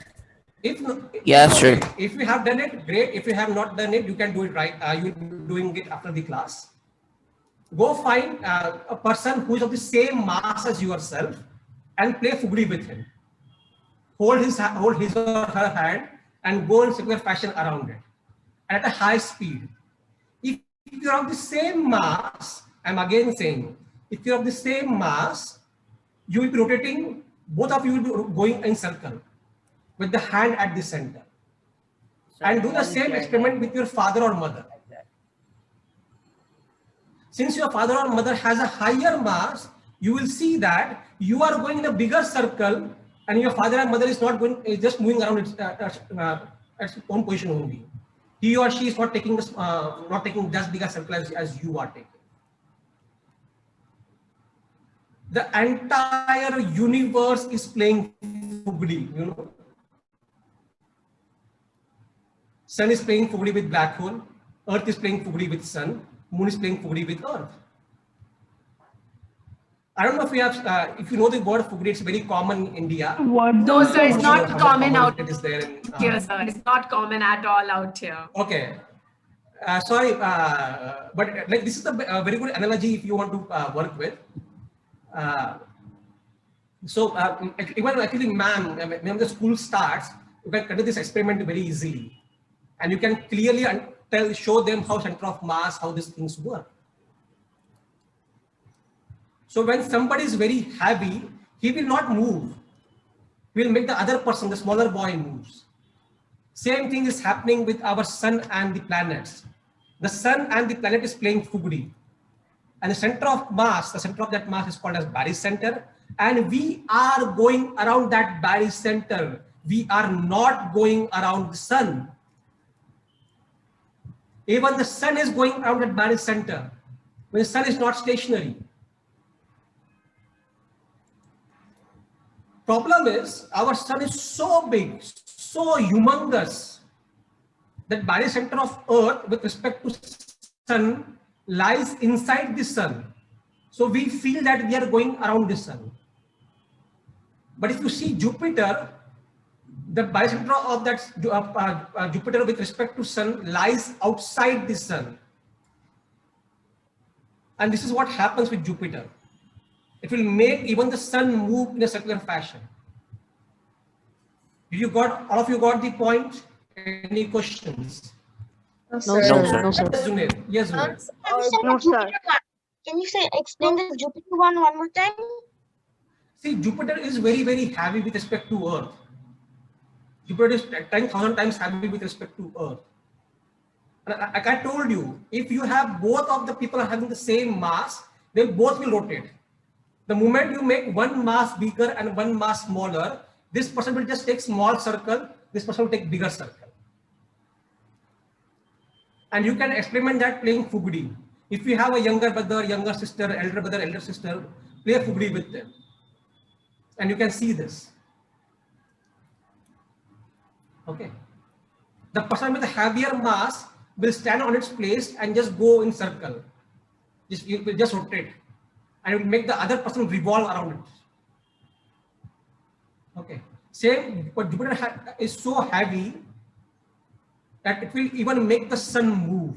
[SPEAKER 2] If no,
[SPEAKER 5] Yes,
[SPEAKER 2] it's
[SPEAKER 5] sir.
[SPEAKER 2] okay. If you have done it, great. If you have not done it, you can do it right. You'll be doing it after the class. Go find a person who is of the same mass as yourself and play fugri with him. Hold his or her hand and go in circular fashion around it at a high speed. If you're of the same mass, I'm again saying, if you're of the same mass, you will be rotating, both of you will be going in circle with the hand at the center.
[SPEAKER 5] So
[SPEAKER 2] And do the
[SPEAKER 5] one is
[SPEAKER 2] same
[SPEAKER 5] there,
[SPEAKER 2] experiment
[SPEAKER 5] like-
[SPEAKER 2] with your father or mother.
[SPEAKER 5] like that.
[SPEAKER 2] Since your father or mother has a higher mass, you will see that you are going in a bigger circle and your father and mother is not going, is just moving around its own position only. He or she is not taking this, not taking just bigger circle as you are taking. The entire universe is playing fugri, you know. Sun is playing fugri with black hole, Earth is playing fugri with sun, Moon is playing fugri with Earth. I don't know if you have, if you know the word fugri, it's very common in India.
[SPEAKER 1] No, sir, it's not
[SPEAKER 2] How
[SPEAKER 1] common out
[SPEAKER 2] it is there in,
[SPEAKER 1] here, sir. It's not common at all out here.
[SPEAKER 2] Okay. Sorry, but like this is a very good analogy if you want to work with. Even actually, ma'am, when the school starts, you can conduct this experiment very easily, and you can clearly show them how center of mass, how these things work. So when somebody is very heavy, he will not move. He will make the other person, the smaller boy, moves. Same thing is happening with our sun and the planets. The sun and the planet is playing fugri. And the center of mass, the center of that mass is called as barycenter. And we are going around that barycenter. We are not going around the sun. Even the sun is going around that barycenter. When the sun is not stationary. Problem is, our sun is so big, so humongous, that barycenter of Earth with respect to sun lies inside the sun. So we feel that we are going around the sun. But if you see Jupiter, the barycenter of that Jupiter with respect to sun lies outside the sun. And this is what happens with Jupiter. It will make even the sun move in a circular fashion. All of you got the point? Any questions?
[SPEAKER 12] No,
[SPEAKER 8] No,
[SPEAKER 12] sir.
[SPEAKER 8] sir.
[SPEAKER 5] No, sir.
[SPEAKER 2] Yes, Junaid. Yes, Junaid.
[SPEAKER 3] No, sir. Can you explain the Jupiter one more time? See,
[SPEAKER 2] Jupiter is very, very heavy with respect to Earth. Jupiter is 10,000 times heavy with respect to Earth. And like I told you, if you have both of the people having the same mass, they both will rotate. The moment you make one mass bigger and one mass smaller, this person will just take small circle, this person will take bigger circle. And you can experiment that playing fugri. If you have a younger brother, younger sister, elder sister, play fugri with them. And you can see this. Okay. The person with a heavier mass will stand on its place and just go in circle. It will just rotate. And it will make the other person revolve around it. Okay. Same, but Jupiter is so heavy that it will even make the sun move.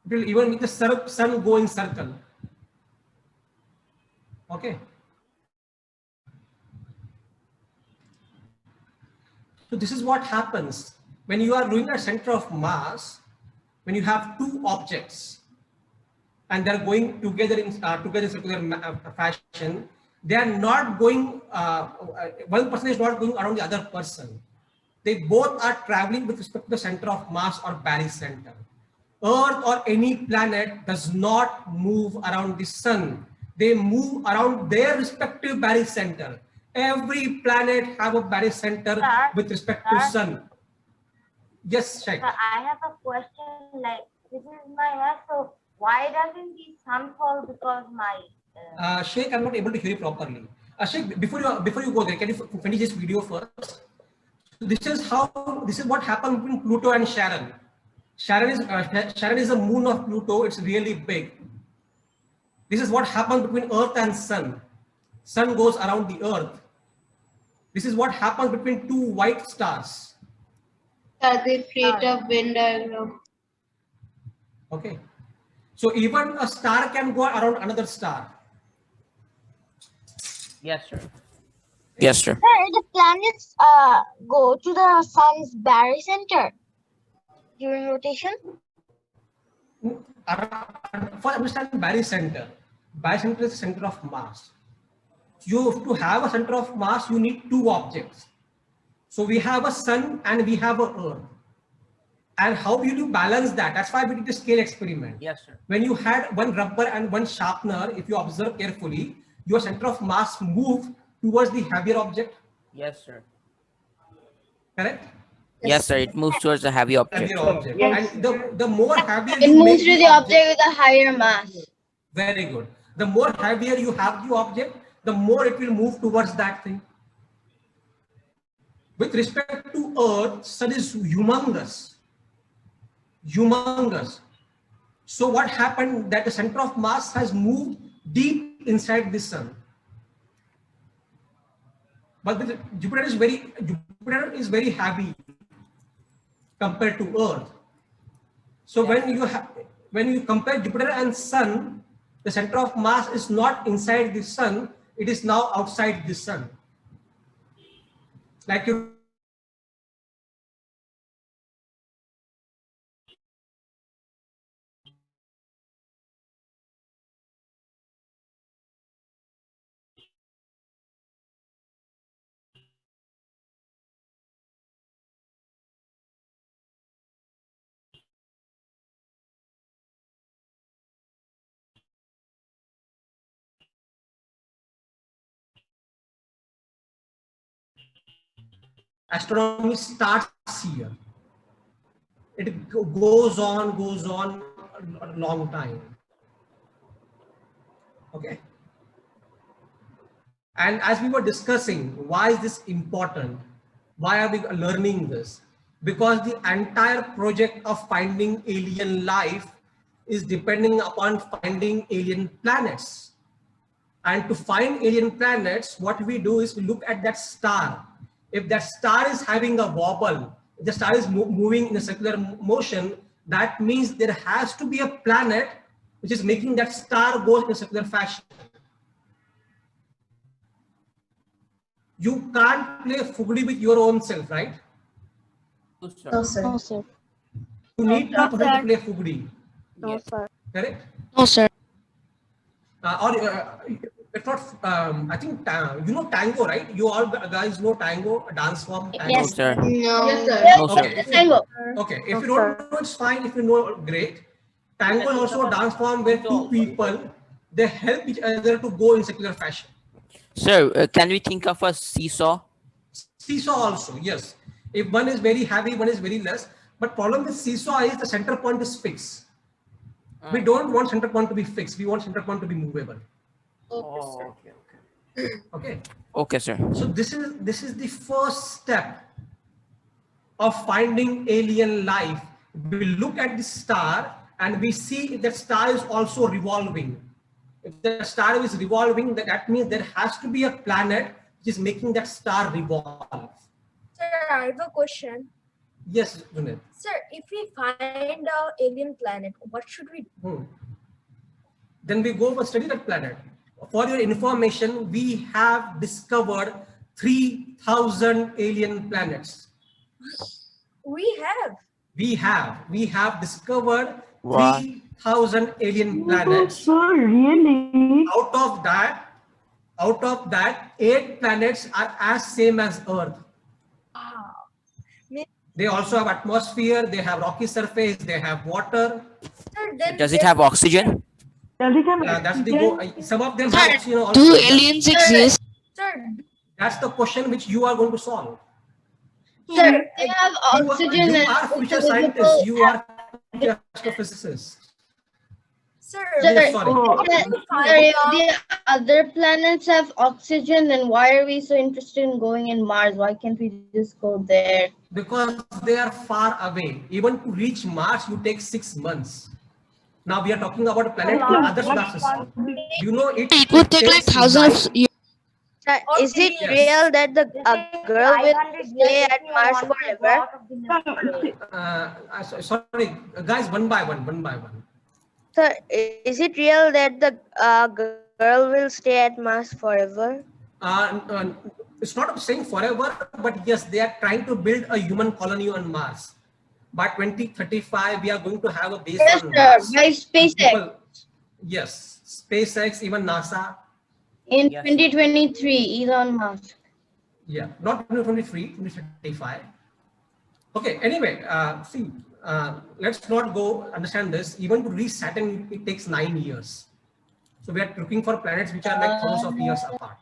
[SPEAKER 2] It will even make the sun go in circle. Okay. So this is what happens when you are doing a center of mass, when you have two objects and they're going together in circular fashion. They are not going, one person is not going around the other person. They both are traveling with respect to the center of mass or barycenter. Earth or any planet does not move around the sun. They move around their respective barycenter. Every planet have a barycenter with respect to sun. Yes, Sheikh.
[SPEAKER 14] I have a question. Like, this is my hair, so why doesn't the sun fall? Because my
[SPEAKER 2] Sheikh, I'm not able to hear you properly. Sheikh, before you go there, can you finish this video first? So this is what happened between Pluto and Charon. Charon is a moon of Pluto. It's really big. This is what happens between Earth and Sun. Sun goes around the Earth. This is what happens between two white stars.
[SPEAKER 9] They create a Venn diagram.
[SPEAKER 2] Okay. So even a star can go around another star.
[SPEAKER 5] Yes, sir.
[SPEAKER 3] Yes, sir. The planets go to the sun's barycenter during rotation.
[SPEAKER 2] For understand barycenter. Barycenter is the center of mass. To have a center of mass, you need two objects. So we have a sun and we have a earth. And how will you balance that? That's why we did the scale experiment.
[SPEAKER 5] Yes, sir.
[SPEAKER 2] When you had one rubber and one sharpener, if you observe carefully, your center of mass moved towards the heavier object.
[SPEAKER 5] Yes, sir.
[SPEAKER 2] Correct?
[SPEAKER 5] Yes, sir. It moves towards the heavy object.
[SPEAKER 2] Heavier object.
[SPEAKER 4] Yes.
[SPEAKER 2] And the more heavier
[SPEAKER 6] It
[SPEAKER 2] you
[SPEAKER 6] moves
[SPEAKER 2] make
[SPEAKER 6] to the object with a higher mass.
[SPEAKER 2] Very good. The more heavier you have the object, the more it will move towards that thing. With respect to Earth, Sun is humongous. Humongous. So what happened that the center of mass has moved deep inside the Sun. But Jupiter is very heavy compared to Earth. So when you compare Jupiter and Sun, the center of mass is not inside the Sun, it is now outside the Sun. Like you astronomy starts here. It goes on a long time. Okay. And as we were discussing, why is this important? Why are we learning this? Because the entire project of finding alien life is depending upon finding alien planets. And to find alien planets, what we do is we look at that star. If that star is having a wobble, if the star is moving in a circular motion, that means there has to be a planet which is making that star go in a circular fashion. You can't play Fugdi with your own self, right?
[SPEAKER 12] No, sir.
[SPEAKER 6] No, sir.
[SPEAKER 2] You need to play Fugdi.
[SPEAKER 8] No, sir.
[SPEAKER 2] Correct?
[SPEAKER 6] No, sir.
[SPEAKER 2] If not, I think you know tango, right? You all guys know tango, a dance form. Tango.
[SPEAKER 6] Yes,
[SPEAKER 5] sir.
[SPEAKER 6] No.
[SPEAKER 9] Yes, sir.
[SPEAKER 6] Yes,
[SPEAKER 5] No,
[SPEAKER 2] Okay.
[SPEAKER 5] sir.
[SPEAKER 6] Tango.
[SPEAKER 2] Okay, if you don't know, it's fine. If you know, great. Tango is also a dance form where two people, they help each other to go in circular fashion.
[SPEAKER 5] Sir, can we think of a seesaw?
[SPEAKER 2] Seesaw also, yes. If one is very heavy, one is very less. But problem with seesaw is the center point is fixed. We don't want center point to be fixed. We want center point to be movable.
[SPEAKER 5] Oh, okay.
[SPEAKER 2] Okay.
[SPEAKER 5] Okay, sir.
[SPEAKER 2] So this is the first step of finding alien life. We look at the star and we see if that star is also revolving. If the star is revolving, that means there has to be a planet which is making that star revolve.
[SPEAKER 7] Sir, I have a question.
[SPEAKER 2] Yes, Junaid.
[SPEAKER 7] Sir, if we find an alien planet, what should we do?
[SPEAKER 2] Then we go for study that planet. For your information, we have discovered 3,000 alien planets.
[SPEAKER 7] We have.
[SPEAKER 2] We have discovered
[SPEAKER 5] Wow.
[SPEAKER 2] 3,000 alien planets.
[SPEAKER 4] Sir, really?
[SPEAKER 2] Out of that, 8 planets are as same as Earth. They also have atmosphere, they have rocky surface, they have water.
[SPEAKER 7] Sir, then
[SPEAKER 5] Does it have oxygen?
[SPEAKER 4] Does it have
[SPEAKER 2] That's the
[SPEAKER 4] oxygen?
[SPEAKER 2] some of them have oxygen also.
[SPEAKER 10] Do aliens exist?
[SPEAKER 7] Sir,
[SPEAKER 2] That's the question which you are going to solve.
[SPEAKER 6] Sir, they have oxygen
[SPEAKER 2] You
[SPEAKER 6] and
[SPEAKER 2] are future
[SPEAKER 6] it's
[SPEAKER 2] scientists.
[SPEAKER 6] visible.
[SPEAKER 2] You are future astrophysicists.
[SPEAKER 7] Sir,
[SPEAKER 2] Yes, sorry.
[SPEAKER 6] If the other planets have oxygen, then why are we so interested in going in Mars? Why can't we just go there?
[SPEAKER 2] Because they are far away. Even to reach Mars, you take 6 months. Now we are talking about a planet in other solar system. You know, it would take like thousands of years.
[SPEAKER 8] Is it
[SPEAKER 2] Yes.
[SPEAKER 8] real that the girl will stay at Mars forever?
[SPEAKER 2] Sorry, guys, one by one.
[SPEAKER 8] Sir, is it real that the girl will stay at Mars forever?
[SPEAKER 2] It's not saying forever, but yes, they are trying to build a human colony on Mars. By 2035, we are going to have a base on Mars.
[SPEAKER 6] By SpaceX.
[SPEAKER 2] Yes, SpaceX, even NASA.
[SPEAKER 6] In 2023, Elon Musk.
[SPEAKER 2] Yeah, not 2023, 2035. Okay, anyway, let's not go understand this. Even to reach Saturn, it takes 9 years. So we are looking for planets which are like thousands of years apart.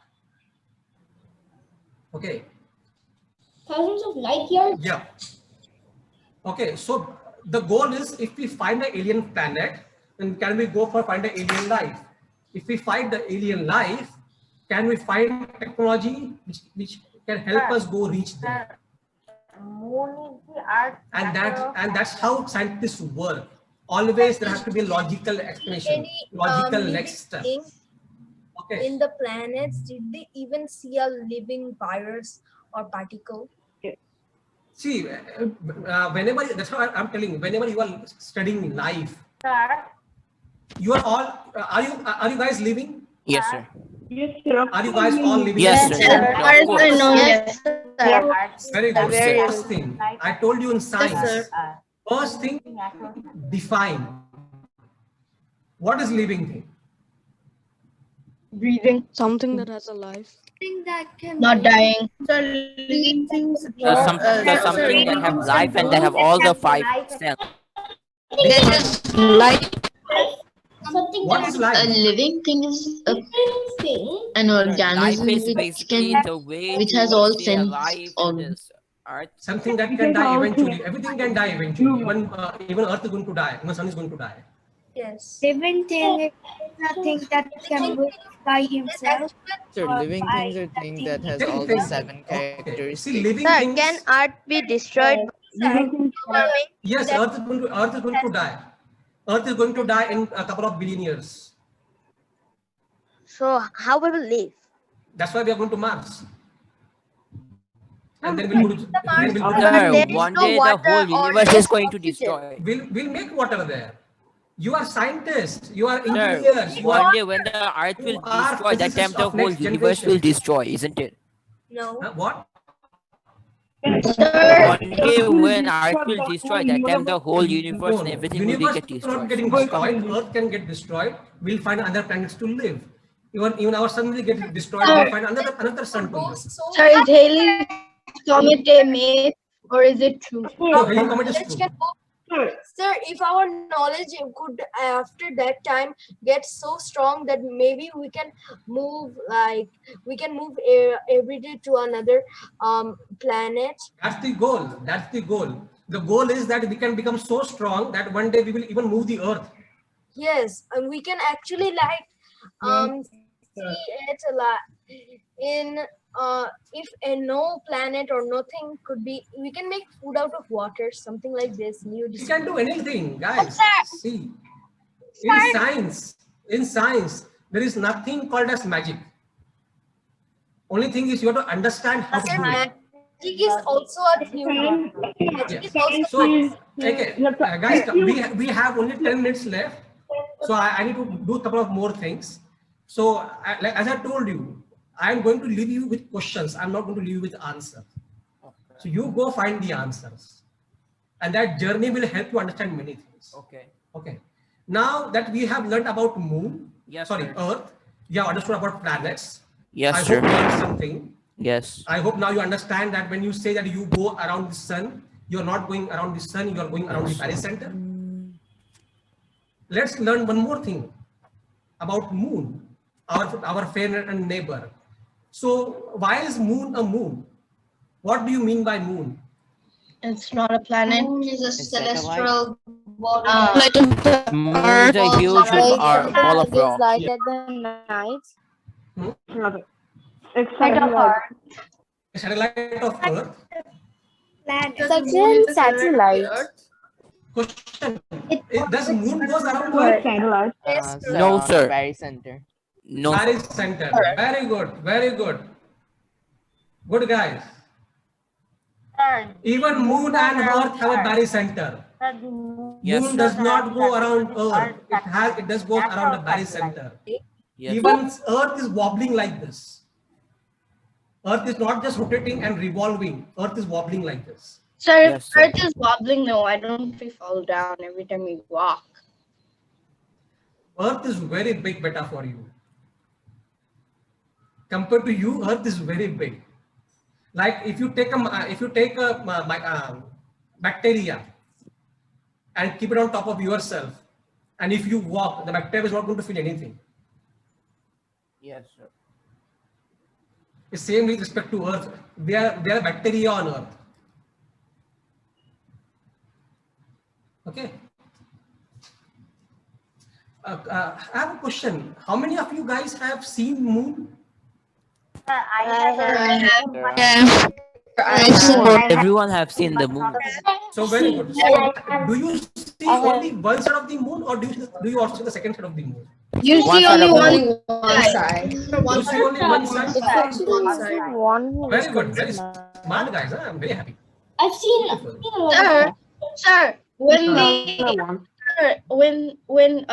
[SPEAKER 2] Okay.
[SPEAKER 12] Thousands of light years?
[SPEAKER 2] Yeah. Okay, so the goal is, if we find an alien planet, then can we go for find an alien life? If we find the alien life, can we find technology which can help us go reach there?
[SPEAKER 14] Moon is the Earth.
[SPEAKER 2] And that's how scientists work. Always there has to be a logical explanation, logical next step. Okay.
[SPEAKER 7] In the planets, did they even see a living virus or particle?
[SPEAKER 2] See, whenever, that's what I'm telling you, whenever you are studying life, you are all, are you guys living?
[SPEAKER 5] Yes, sir.
[SPEAKER 4] Yes, sir.
[SPEAKER 2] Are you guys all living?
[SPEAKER 5] Yes, sir. Of course.
[SPEAKER 6] Yes, sir.
[SPEAKER 2] Very good.
[SPEAKER 5] Very
[SPEAKER 2] First thing, I told you in science, first thing, define. What is living thing?
[SPEAKER 6] Breathing.
[SPEAKER 10] Something that has a life.
[SPEAKER 11] Something that can
[SPEAKER 6] Not dying.
[SPEAKER 11] living things.
[SPEAKER 5] There's something that have life and that have all the 5 cells.
[SPEAKER 2] What is life?
[SPEAKER 12] A living thing is an
[SPEAKER 5] Life
[SPEAKER 12] organism
[SPEAKER 5] is
[SPEAKER 12] which
[SPEAKER 5] basically
[SPEAKER 12] can,
[SPEAKER 5] the way
[SPEAKER 12] which
[SPEAKER 5] you
[SPEAKER 12] has all
[SPEAKER 5] stay
[SPEAKER 12] sense
[SPEAKER 5] alive
[SPEAKER 12] of
[SPEAKER 5] on this earth.
[SPEAKER 2] Something that can die eventually. Everything can die eventually. Even Earth is going to die. Even Sun is going to die.
[SPEAKER 7] Yes.
[SPEAKER 11] Living thing is nothing that can move by himself.
[SPEAKER 15] So living things are things that has all the 7 characteristics.
[SPEAKER 2] See, living
[SPEAKER 8] Sir,
[SPEAKER 2] things.
[SPEAKER 8] can Earth be destroyed by global warming?
[SPEAKER 2] Yes, Earth is going to die. Earth is going to die in a couple of billion years.
[SPEAKER 8] So how we will live?
[SPEAKER 2] That's why we are going to Mars. And then we'll go to,
[SPEAKER 5] Sir, one day the whole universe is going to destroy.
[SPEAKER 2] We'll make water there. You are scientists. You are
[SPEAKER 5] Sir,
[SPEAKER 2] engineers.
[SPEAKER 5] one day when the earth will destroy, that time the whole universe will destroy, isn't it?
[SPEAKER 7] No.
[SPEAKER 2] What?
[SPEAKER 5] One day when earth will destroy, that time the whole universe and everything will get
[SPEAKER 2] Universe is not
[SPEAKER 5] destroyed.
[SPEAKER 2] getting destroyed. Earth can get destroyed. We'll find other planets to live. Even our sun will get destroyed. We'll find another sun to live.
[SPEAKER 6] Sir, is Halley's Comet a myth or is it true?
[SPEAKER 2] No, Halley's Comet is true.
[SPEAKER 7] Sir, if our knowledge could after that time get so strong that maybe we can move every day to another planet.
[SPEAKER 2] That's the goal. That's the goal. The goal is that we can become so strong that one day we will even move the earth.
[SPEAKER 7] Yes, and we can actually see it in if no planet or nothing could be, we can make food out of water, something like this.
[SPEAKER 2] You can do anything, guys. See, in science, there is nothing called as magic. Only thing is you have to understand how to do it.
[SPEAKER 7] Magic is also a theory. Magic is also
[SPEAKER 2] So, okay, guys, we have only 10 minutes left. So I need to do a couple of more things. So as I told you, I am going to leave you with questions. I'm not going to leave you with answers. So you go find the answers. And that journey will help you understand many things. Okay. Now that we have learned about moon, Earth, you have understood about planets.
[SPEAKER 5] Yes,
[SPEAKER 2] I
[SPEAKER 5] sir.
[SPEAKER 2] hope you learned something.
[SPEAKER 5] Yes.
[SPEAKER 2] I hope now you understand that when you say that you go around the sun, you're not going around the sun, you're going around the barycenter. Let's learn one more thing about moon, our friend and neighbor. So why is moon a moon? What do you mean by moon?
[SPEAKER 6] It's not a planet.
[SPEAKER 12] Moon is a celestial
[SPEAKER 5] Moon is a huge ball of rock.
[SPEAKER 13] light at the night.
[SPEAKER 4] Okay. It's
[SPEAKER 3] Light of
[SPEAKER 4] satellite.
[SPEAKER 2] A satellite of Earth.
[SPEAKER 13] Second, satellite.
[SPEAKER 2] Question. Does moon goes around
[SPEAKER 4] So it's
[SPEAKER 2] Earth?
[SPEAKER 4] satellite.
[SPEAKER 5] No, sir.
[SPEAKER 15] Very center.
[SPEAKER 5] No.
[SPEAKER 2] Very center. Very good. Very good. Good guys.
[SPEAKER 14] Sir,
[SPEAKER 2] Even moon and Earth have a barycenter.
[SPEAKER 14] sir, the moon
[SPEAKER 5] Yes,
[SPEAKER 2] Moon
[SPEAKER 5] sir.
[SPEAKER 2] does not go around Earth. It does go around the barycenter.
[SPEAKER 5] Yes.
[SPEAKER 2] Even Earth is wobbling like this. Earth is not just rotating and revolving. Earth is wobbling like this.
[SPEAKER 6] Sir, if
[SPEAKER 5] Yes, sir.
[SPEAKER 6] Earth is wobbling, no, I don't think we fall down every time we walk.
[SPEAKER 2] Earth is very big beta for you. Compared to you, Earth is very big. Like if you take a bacteria and keep it on top of yourself, and if you walk, the bacteria is not going to feel anything.
[SPEAKER 5] Yes, sir.
[SPEAKER 2] The same with respect to Earth. There are bacteria on Earth. Okay. I have a question. How many of you guys have seen moon?
[SPEAKER 14] sir, I have.
[SPEAKER 5] Everyone have seen the moon.
[SPEAKER 2] So very good. So do you see only one side of the moon, or do you also see the second side of the moon?
[SPEAKER 6] You
[SPEAKER 5] One
[SPEAKER 6] see
[SPEAKER 5] side
[SPEAKER 6] only
[SPEAKER 5] of the
[SPEAKER 6] one side.
[SPEAKER 2] You see only one side.
[SPEAKER 13] It's actually one.
[SPEAKER 2] Very good. Very smart guys. Huh? I'm very happy.
[SPEAKER 3] I've seen
[SPEAKER 6] Sir, when
[SPEAKER 4] One.
[SPEAKER 6] when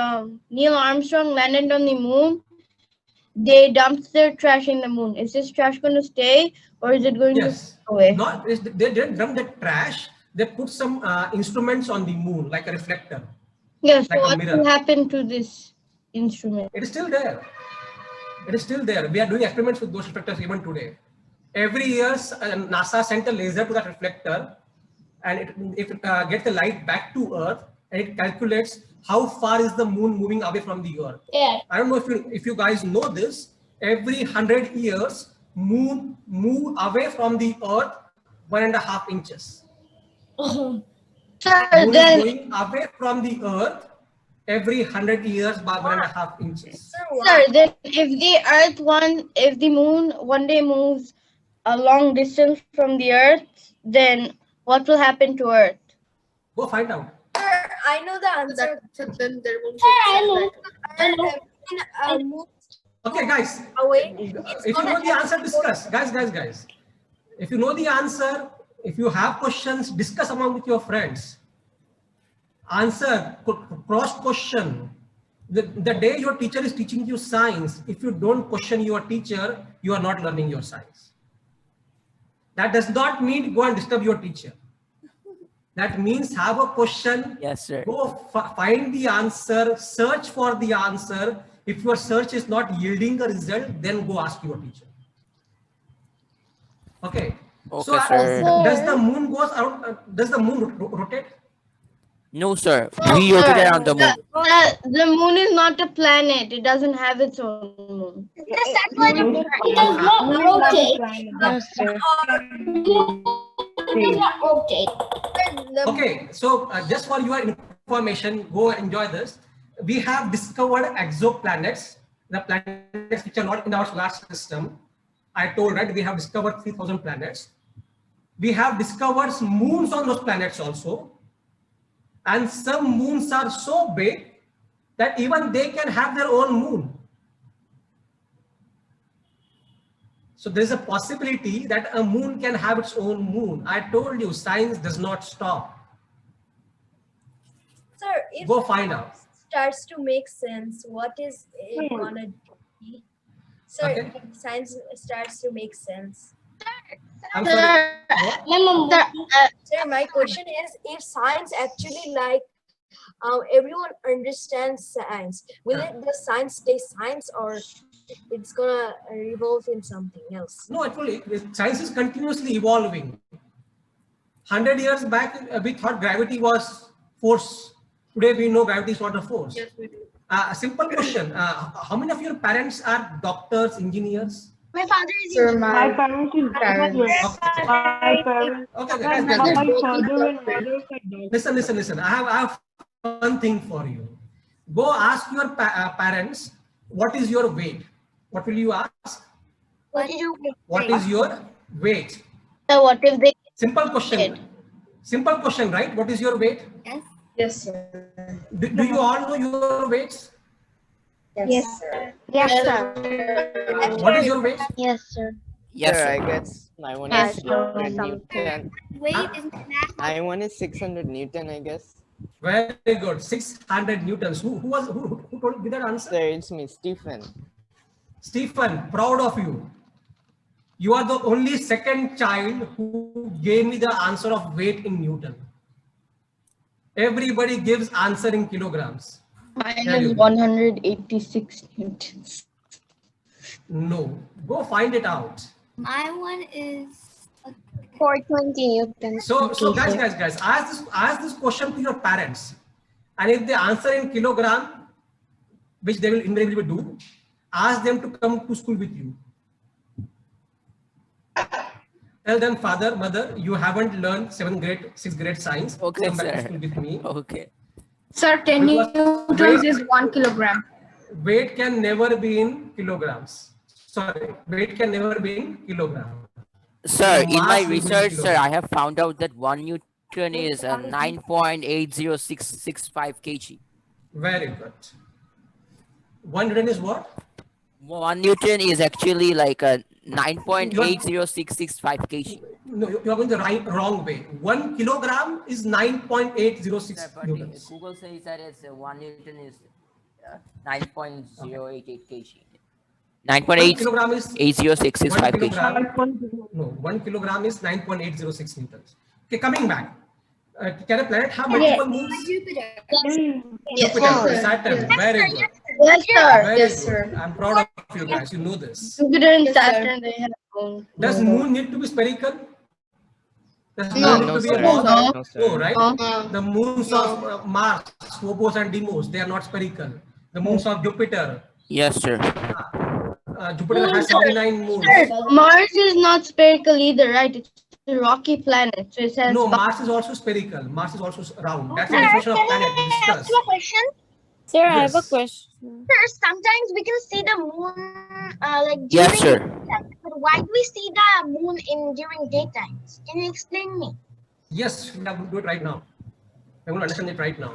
[SPEAKER 6] Neil Armstrong landed on the moon, they dumped their trash in the moon. Is this trash going to stay, or is it going
[SPEAKER 2] Yes.
[SPEAKER 6] to go away?
[SPEAKER 2] Not they didn't dump the trash. They put some instruments on the moon, like a reflector.
[SPEAKER 6] Yes.
[SPEAKER 2] like
[SPEAKER 6] So
[SPEAKER 2] a
[SPEAKER 6] what
[SPEAKER 2] mirror.
[SPEAKER 6] will happen to this instrument?
[SPEAKER 2] It is still there. It is still there. We are doing experiments with those reflectors even today. Every year, NASA sent a laser to that reflector, and if it gets the light back to Earth, and it calculates how far is the moon moving away from the Earth.
[SPEAKER 3] Yeah.
[SPEAKER 2] I don't know if you guys know this. Every 100 years, moon move away from the Earth 1.5 inches.
[SPEAKER 6] Sir,
[SPEAKER 2] Moon is
[SPEAKER 6] then
[SPEAKER 2] going away from the Earth every 100 years by 1.5 inches.
[SPEAKER 6] Sir, then if the moon one day moves a long distance from the Earth, then what will happen to Earth?
[SPEAKER 2] Go find out.
[SPEAKER 7] Sir, I know the answer.
[SPEAKER 9] Then there won't
[SPEAKER 7] I know.
[SPEAKER 2] Okay, guys.
[SPEAKER 7] Away.
[SPEAKER 2] If you know the answer, discuss. Guys. If you know the answer, if you have questions, discuss among with your friends. Answer, cross question. The day your teacher is teaching you science, if you don't question your teacher, you are not learning your science. That does not mean go and disturb your teacher. That means have a question.
[SPEAKER 5] Yes, sir.
[SPEAKER 2] Go find the answer, search for the answer. If your search is not yielding a result, then go ask your teacher. Okay.
[SPEAKER 5] Okay, sir.
[SPEAKER 2] Does the moon goes around? Does the moon rotate?
[SPEAKER 5] No, sir. We rotate around the moon.
[SPEAKER 6] The moon is not a planet. It doesn't have its own moon.
[SPEAKER 3] The satellite of Earth, it does not rotate. It does not rotate.
[SPEAKER 2] Okay, so just for your information, go enjoy this. We have discovered exoplanets, the planets which are not in our solar system. I told, right, we have discovered 3,000 planets. We have discovered moons on those planets also. And some moons are so big that even they can have their own moon. So there's a possibility that a moon can have its own moon. I told you, science does not stop.
[SPEAKER 7] Sir, if
[SPEAKER 2] Go find out.
[SPEAKER 7] starts to make sense, what is it gonna be? Sir,
[SPEAKER 2] Okay.
[SPEAKER 7] if science starts to make sense.
[SPEAKER 2] I'm sorry. What?
[SPEAKER 7] Sir, my question is, if science actually everyone understands science, will the science stay science, or it's gonna revolve in something else?
[SPEAKER 2] No, actually, science is continuously evolving. 100 years back, we thought gravity was force. Today, we know gravity is not a force.
[SPEAKER 9] Yes, we do.
[SPEAKER 2] A simple question. How many of your parents are doctors, engineers?
[SPEAKER 3] My father is
[SPEAKER 12] Sir,
[SPEAKER 4] My
[SPEAKER 12] my
[SPEAKER 4] parents is
[SPEAKER 12] parents.
[SPEAKER 4] my parents.
[SPEAKER 2] Okay,
[SPEAKER 4] My
[SPEAKER 2] guys,
[SPEAKER 4] father and mother said no.
[SPEAKER 2] listen. I have fun thing for you. Go ask your parents, what is your weight? What will you ask?
[SPEAKER 3] What is your weight?
[SPEAKER 2] What is your weight?
[SPEAKER 6] So what if they
[SPEAKER 2] Simple question. Simple question, right? What is your weight?
[SPEAKER 11] Yes.
[SPEAKER 12] Yes, sir.
[SPEAKER 2] Do you all know your weights?
[SPEAKER 12] Yes, sir.
[SPEAKER 13] Yes, sir.
[SPEAKER 2] What is your weight?
[SPEAKER 13] Yes, sir.
[SPEAKER 5] Yes,
[SPEAKER 15] Sir,
[SPEAKER 5] sir.
[SPEAKER 15] I guess my one
[SPEAKER 13] Yes,
[SPEAKER 15] is
[SPEAKER 13] sir.
[SPEAKER 15] 600 Newton.
[SPEAKER 11] Weight is math.
[SPEAKER 15] My one is 600 Newton, I guess.
[SPEAKER 2] Very good. 600 newtons. Who told me that answer?
[SPEAKER 15] Sir, it's me, Stephen.
[SPEAKER 2] Stephen, proud of you. You are the only second child who gave me the answer of weight in Newton. Everybody gives answer in kilograms.
[SPEAKER 6] mine
[SPEAKER 2] There you
[SPEAKER 6] is
[SPEAKER 2] go.
[SPEAKER 6] 186 newtons?
[SPEAKER 2] No, go find it out.
[SPEAKER 11] My one is
[SPEAKER 13] 420 Newtons.
[SPEAKER 2] So guys, ask this question to your parents, and if they answer in kilogram, which they will invariably do, ask them to come to school with you. Tell them, father, mother, you haven't learned 7th grade, 6th grade science.
[SPEAKER 5] Okay,
[SPEAKER 2] Come back to
[SPEAKER 5] sir.
[SPEAKER 2] school with me.
[SPEAKER 5] Okay.
[SPEAKER 10] Sir, 10
[SPEAKER 2] Because
[SPEAKER 10] newtons is 1 kilogram.
[SPEAKER 2] Weight can never be in kilograms. Sorry, weight can never be in kilogram.
[SPEAKER 5] Sir,
[SPEAKER 2] The
[SPEAKER 5] in my
[SPEAKER 2] mass will be in
[SPEAKER 5] research, sir,
[SPEAKER 2] kilogram.
[SPEAKER 5] I have found out that 1 Newton is 9.80665 kg.
[SPEAKER 2] Very good. 1 Newton is what?
[SPEAKER 5] 1 Newton is actually like a 9.80665 kg.
[SPEAKER 2] No, you are going the wrong way. 1 kilogram is 9.806
[SPEAKER 5] Sir, but
[SPEAKER 2] newtons.
[SPEAKER 5] Google says that it's 1 Newton is 9.088 kg.
[SPEAKER 2] 1 kilogram is
[SPEAKER 5] 9.80665
[SPEAKER 2] 1
[SPEAKER 5] kg.
[SPEAKER 2] kilogram. No, 1 kilogram is 9.806 newtons. Okay, coming back. Can a planet have multiple moons?
[SPEAKER 11] Jupiter.
[SPEAKER 2] Jupiter, Saturn. Very good.
[SPEAKER 6] Yes, sir.
[SPEAKER 2] Very
[SPEAKER 12] Yes,
[SPEAKER 2] good.
[SPEAKER 12] sir.
[SPEAKER 2] I'm proud of you guys. You know this.
[SPEAKER 6] Jupiter and
[SPEAKER 12] Yes, sir.
[SPEAKER 6] Saturn, they have moon.
[SPEAKER 2] Does moon need to be spherical? Does moon
[SPEAKER 6] No.
[SPEAKER 2] need
[SPEAKER 15] No,
[SPEAKER 2] to be
[SPEAKER 15] sir.
[SPEAKER 2] a ball?
[SPEAKER 6] No.
[SPEAKER 15] No, sir.
[SPEAKER 2] No, right?
[SPEAKER 6] No.
[SPEAKER 2] The moons of Mars, Phobos and Deimos, they are not spherical. The moons of Jupiter,
[SPEAKER 5] Yes, sir.
[SPEAKER 2] Jupiter has 79 moons.
[SPEAKER 6] Sir, Mars is not spherical either, right? It's a rocky planet. So it has
[SPEAKER 2] No, Mars is also spherical. Mars is also round. That's the
[SPEAKER 3] Sir,
[SPEAKER 2] definition of
[SPEAKER 3] can
[SPEAKER 2] planet we
[SPEAKER 3] I ask
[SPEAKER 2] discussed.
[SPEAKER 3] you a question?
[SPEAKER 13] Sir, I have a
[SPEAKER 2] Yes.
[SPEAKER 13] question.
[SPEAKER 3] Sir, sometimes we can see the moon like
[SPEAKER 5] Yes,
[SPEAKER 3] during
[SPEAKER 5] sir.
[SPEAKER 3] daytime, but why do we see the moon during daytime? Can you explain me?
[SPEAKER 2] Yes, we have to do it right now. I'm going to understand it right now.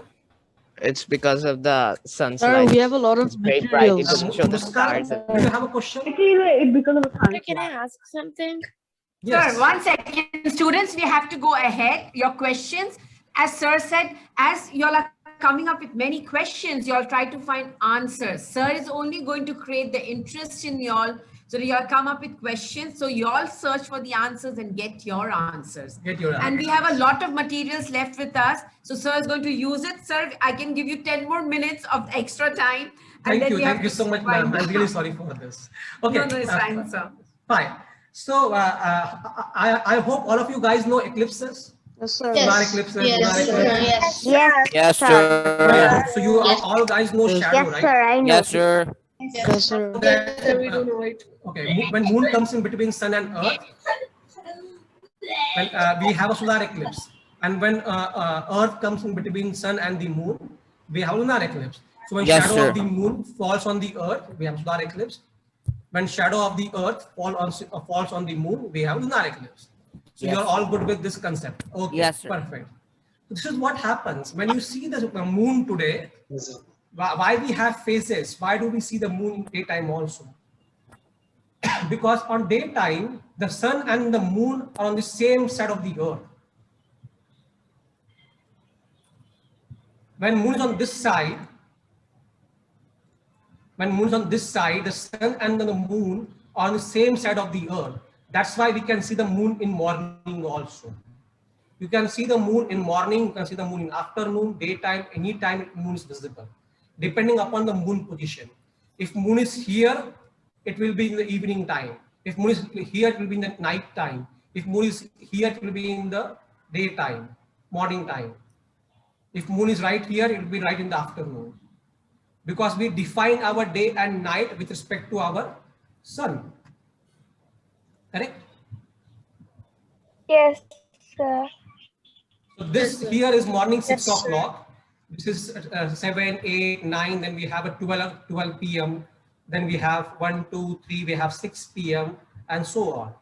[SPEAKER 15] It's because of the sun's
[SPEAKER 16] Sir,
[SPEAKER 15] light.
[SPEAKER 16] we have a lot of
[SPEAKER 15] It's very bright. It
[SPEAKER 16] materials.
[SPEAKER 15] doesn't show the
[SPEAKER 2] Muskan,
[SPEAKER 15] stars.
[SPEAKER 2] do you have a question?
[SPEAKER 4] It's because of the sun.
[SPEAKER 13] Sir, can I ask something?
[SPEAKER 2] Yes.
[SPEAKER 1] Sir, 1 second. Students, we have to go ahead. Your questions, as sir said, as you all are coming up with many questions, you all try to find answers. Sir is only going to create the interest in you all. So you all come up with questions. So you all search for the answers and get your answers.
[SPEAKER 2] Get your
[SPEAKER 1] And we have a lot of materials left with us. So sir is going to use it. Sir, I can give you 10 more minutes of extra time. And
[SPEAKER 2] Thank
[SPEAKER 1] then we have
[SPEAKER 2] you
[SPEAKER 1] to
[SPEAKER 2] so much,
[SPEAKER 1] wind
[SPEAKER 2] ma'am. I'm
[SPEAKER 1] down.
[SPEAKER 2] really sorry for this. Okay.
[SPEAKER 1] No, no, it's fine, sir.
[SPEAKER 2] Fine. So I hope all of you guys know eclipses.
[SPEAKER 16] Yes, sir.
[SPEAKER 2] Solar eclipses.
[SPEAKER 12] Yes,
[SPEAKER 2] lunar
[SPEAKER 12] sir.
[SPEAKER 2] eclipses.
[SPEAKER 13] Yes.
[SPEAKER 5] Yes,
[SPEAKER 2] Yeah.
[SPEAKER 5] sir.
[SPEAKER 2] So you all guys know shadow,
[SPEAKER 13] Yes,
[SPEAKER 2] right?
[SPEAKER 13] sir, I know.
[SPEAKER 5] Yes, sir.
[SPEAKER 16] Yes, sir.
[SPEAKER 2] Okay, when moon comes in between sun and earth, when we have a solar eclipse, and when earth comes in between sun and the moon, we have lunar eclipse. So when
[SPEAKER 5] Yes,
[SPEAKER 2] shadow
[SPEAKER 5] sir.
[SPEAKER 2] of the moon falls on the earth, we have solar eclipse. When shadow of the earth falls on the moon, we have lunar eclipse. So
[SPEAKER 5] Yes.
[SPEAKER 2] you're all good with this concept. Okay,
[SPEAKER 5] Yes, sir.
[SPEAKER 2] perfect. This is what happens when you see the moon today. Why we have phases? Why do we see the moon in daytime also? Because on daytime, the sun and the moon are on the same side of the earth. When moon is on this side, the sun and the moon are on the same side of the earth. That's why we can see the moon in morning also. You can see the moon in morning, you can see the moon in afternoon, daytime, anytime moon is visible, depending upon the moon position. If moon is here, it will be in the evening time. If moon is here, it will be in the night time. If moon is here, it will be in the daytime, morning time. If moon is right here, it will be right in the afternoon. Because we define our day and night with respect to our sun. Correct?
[SPEAKER 13] Yes, sir.
[SPEAKER 2] So this here is morning 6 o'clock. This is 7, 8, 9, then we have a 12 p.m. Then we have 1, 2, 3, we have 6 p.m. and so on.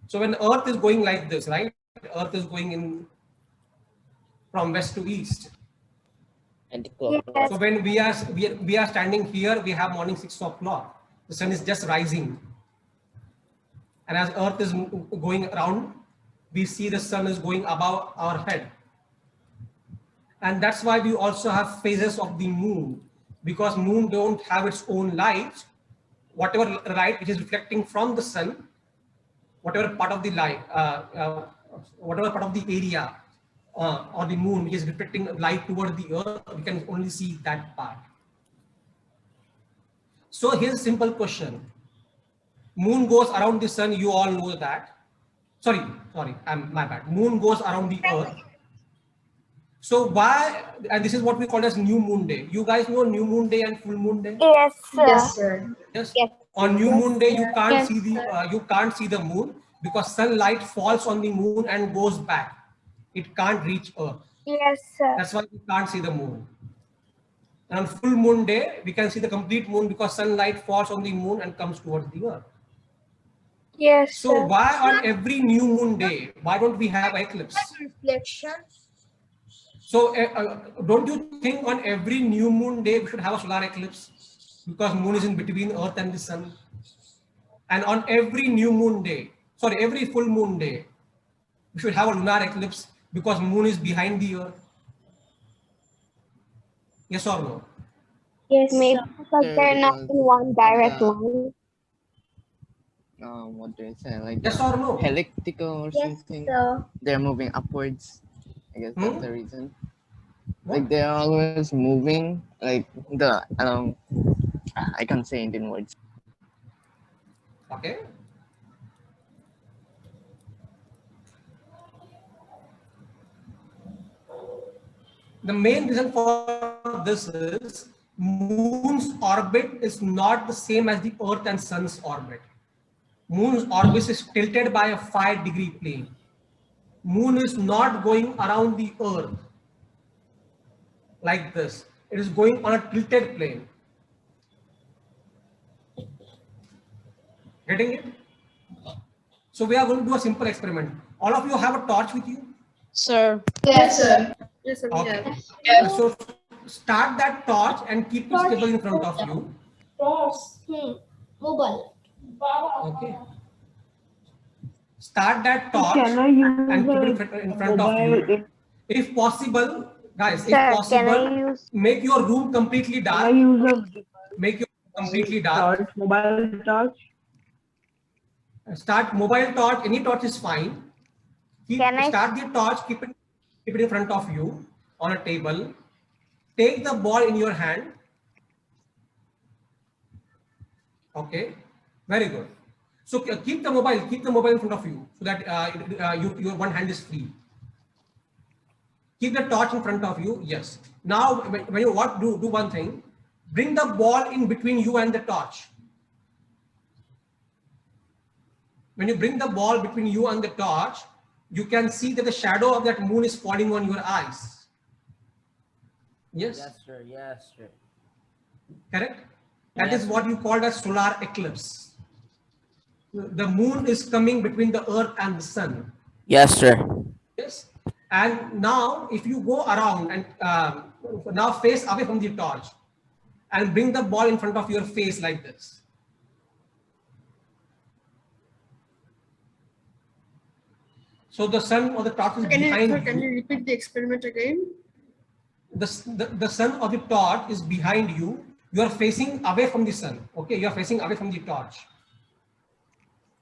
[SPEAKER 2] So when Earth is going like this, right? Earth is going in from west to east.
[SPEAKER 13] Yes.
[SPEAKER 2] So when we are standing here, we have morning 6 o'clock. The sun is just rising. And as Earth is going around, we see the sun is going above our head. And that's why we also have phases of the moon, because moon don't have its own light. Whatever light which is reflecting from the sun, whatever part of the light, whatever part of the area or the moon which is reflecting light towards the earth, we can only see that part. So here's a simple question. Moon goes around the sun, you all know that. Sorry, my bad. Moon goes around the earth. So why, and this is what we call as new moon day. You guys know new moon day and full moon day?
[SPEAKER 13] Yes, sir.
[SPEAKER 12] Yes, sir.
[SPEAKER 2] Yes.
[SPEAKER 13] Yes.
[SPEAKER 2] On new moon day, you can't
[SPEAKER 13] Yes,
[SPEAKER 2] see the moon because sunlight falls on the moon and goes back. It can't reach Earth.
[SPEAKER 13] Yes, sir.
[SPEAKER 2] That's why we can't see the moon. And on full moon day, we can see the complete moon because sunlight falls on the moon and comes towards the Earth.
[SPEAKER 13] Yes,
[SPEAKER 2] So
[SPEAKER 13] sir.
[SPEAKER 2] why on every new moon day, why don't we have eclipse?
[SPEAKER 7] Reflection.
[SPEAKER 2] So don't you think on every new moon day we should have a solar eclipse? Because moon is in between Earth and the sun. And on every new moon day, sorry, every full moon day, we should have a lunar eclipse because moon is behind the Earth. Yes or no?
[SPEAKER 13] Yes, maybe because
[SPEAKER 15] Sir,
[SPEAKER 13] they're not in
[SPEAKER 15] because
[SPEAKER 13] one direct
[SPEAKER 15] the-
[SPEAKER 13] line.
[SPEAKER 15] what do you say? Like
[SPEAKER 2] Yes or no?
[SPEAKER 15] elliptical or something.
[SPEAKER 13] So
[SPEAKER 15] They're moving upwards. I guess that's the reason.
[SPEAKER 2] What?
[SPEAKER 15] Like they're always moving. Like I can't say Indian words.
[SPEAKER 2] Okay. The main reason for this is moon's orbit is not the same as the Earth and sun's orbit. Moon's orbit is tilted by a 5-degree plane. Moon is not going around the Earth like this. It is going on a tilted plane. Getting it? So we are going to do a simple experiment. All of you have a torch with you?
[SPEAKER 8] Sir.
[SPEAKER 9] Yes, sir.
[SPEAKER 7] Yes, sir.
[SPEAKER 2] Okay. So start that torch and keep it stable in front of you.
[SPEAKER 9] Mobile.
[SPEAKER 2] Okay. Start that torch
[SPEAKER 4] Can I use
[SPEAKER 2] and keep it in front of you. If possible, guys, if
[SPEAKER 13] Sir, can I
[SPEAKER 2] possible,
[SPEAKER 13] use-
[SPEAKER 2] make your room completely
[SPEAKER 4] Can I
[SPEAKER 2] dark.
[SPEAKER 4] use a
[SPEAKER 2] Make your room completely dark.
[SPEAKER 4] torch, mobile torch?
[SPEAKER 2] Start mobile torch. Any torch is fine. Start the torch. Keep it in front of you on a table. Take the ball in your hand. Okay, very good. So keep the mobile in front of you so that your one hand is free. Keep the torch in front of you. Yes. Now, when you do one thing, bring the ball in between you and the torch. When you bring the ball between you and the torch, you can see that the shadow of that moon is falling on your eyes. Yes?
[SPEAKER 5] Yes, sir. Yes, sir.
[SPEAKER 2] Correct? That is what you call as solar eclipse. The moon is coming between the earth and the sun.
[SPEAKER 5] Yes, sir.
[SPEAKER 2] Yes. And now if you go around and now face away from the torch and bring the ball in front of your face like this. So the sun or the torch is behind you.
[SPEAKER 7] Can you repeat the experiment again?
[SPEAKER 2] The sun or the torch is behind you. You are facing away from the sun. Okay, you are facing away from the torch.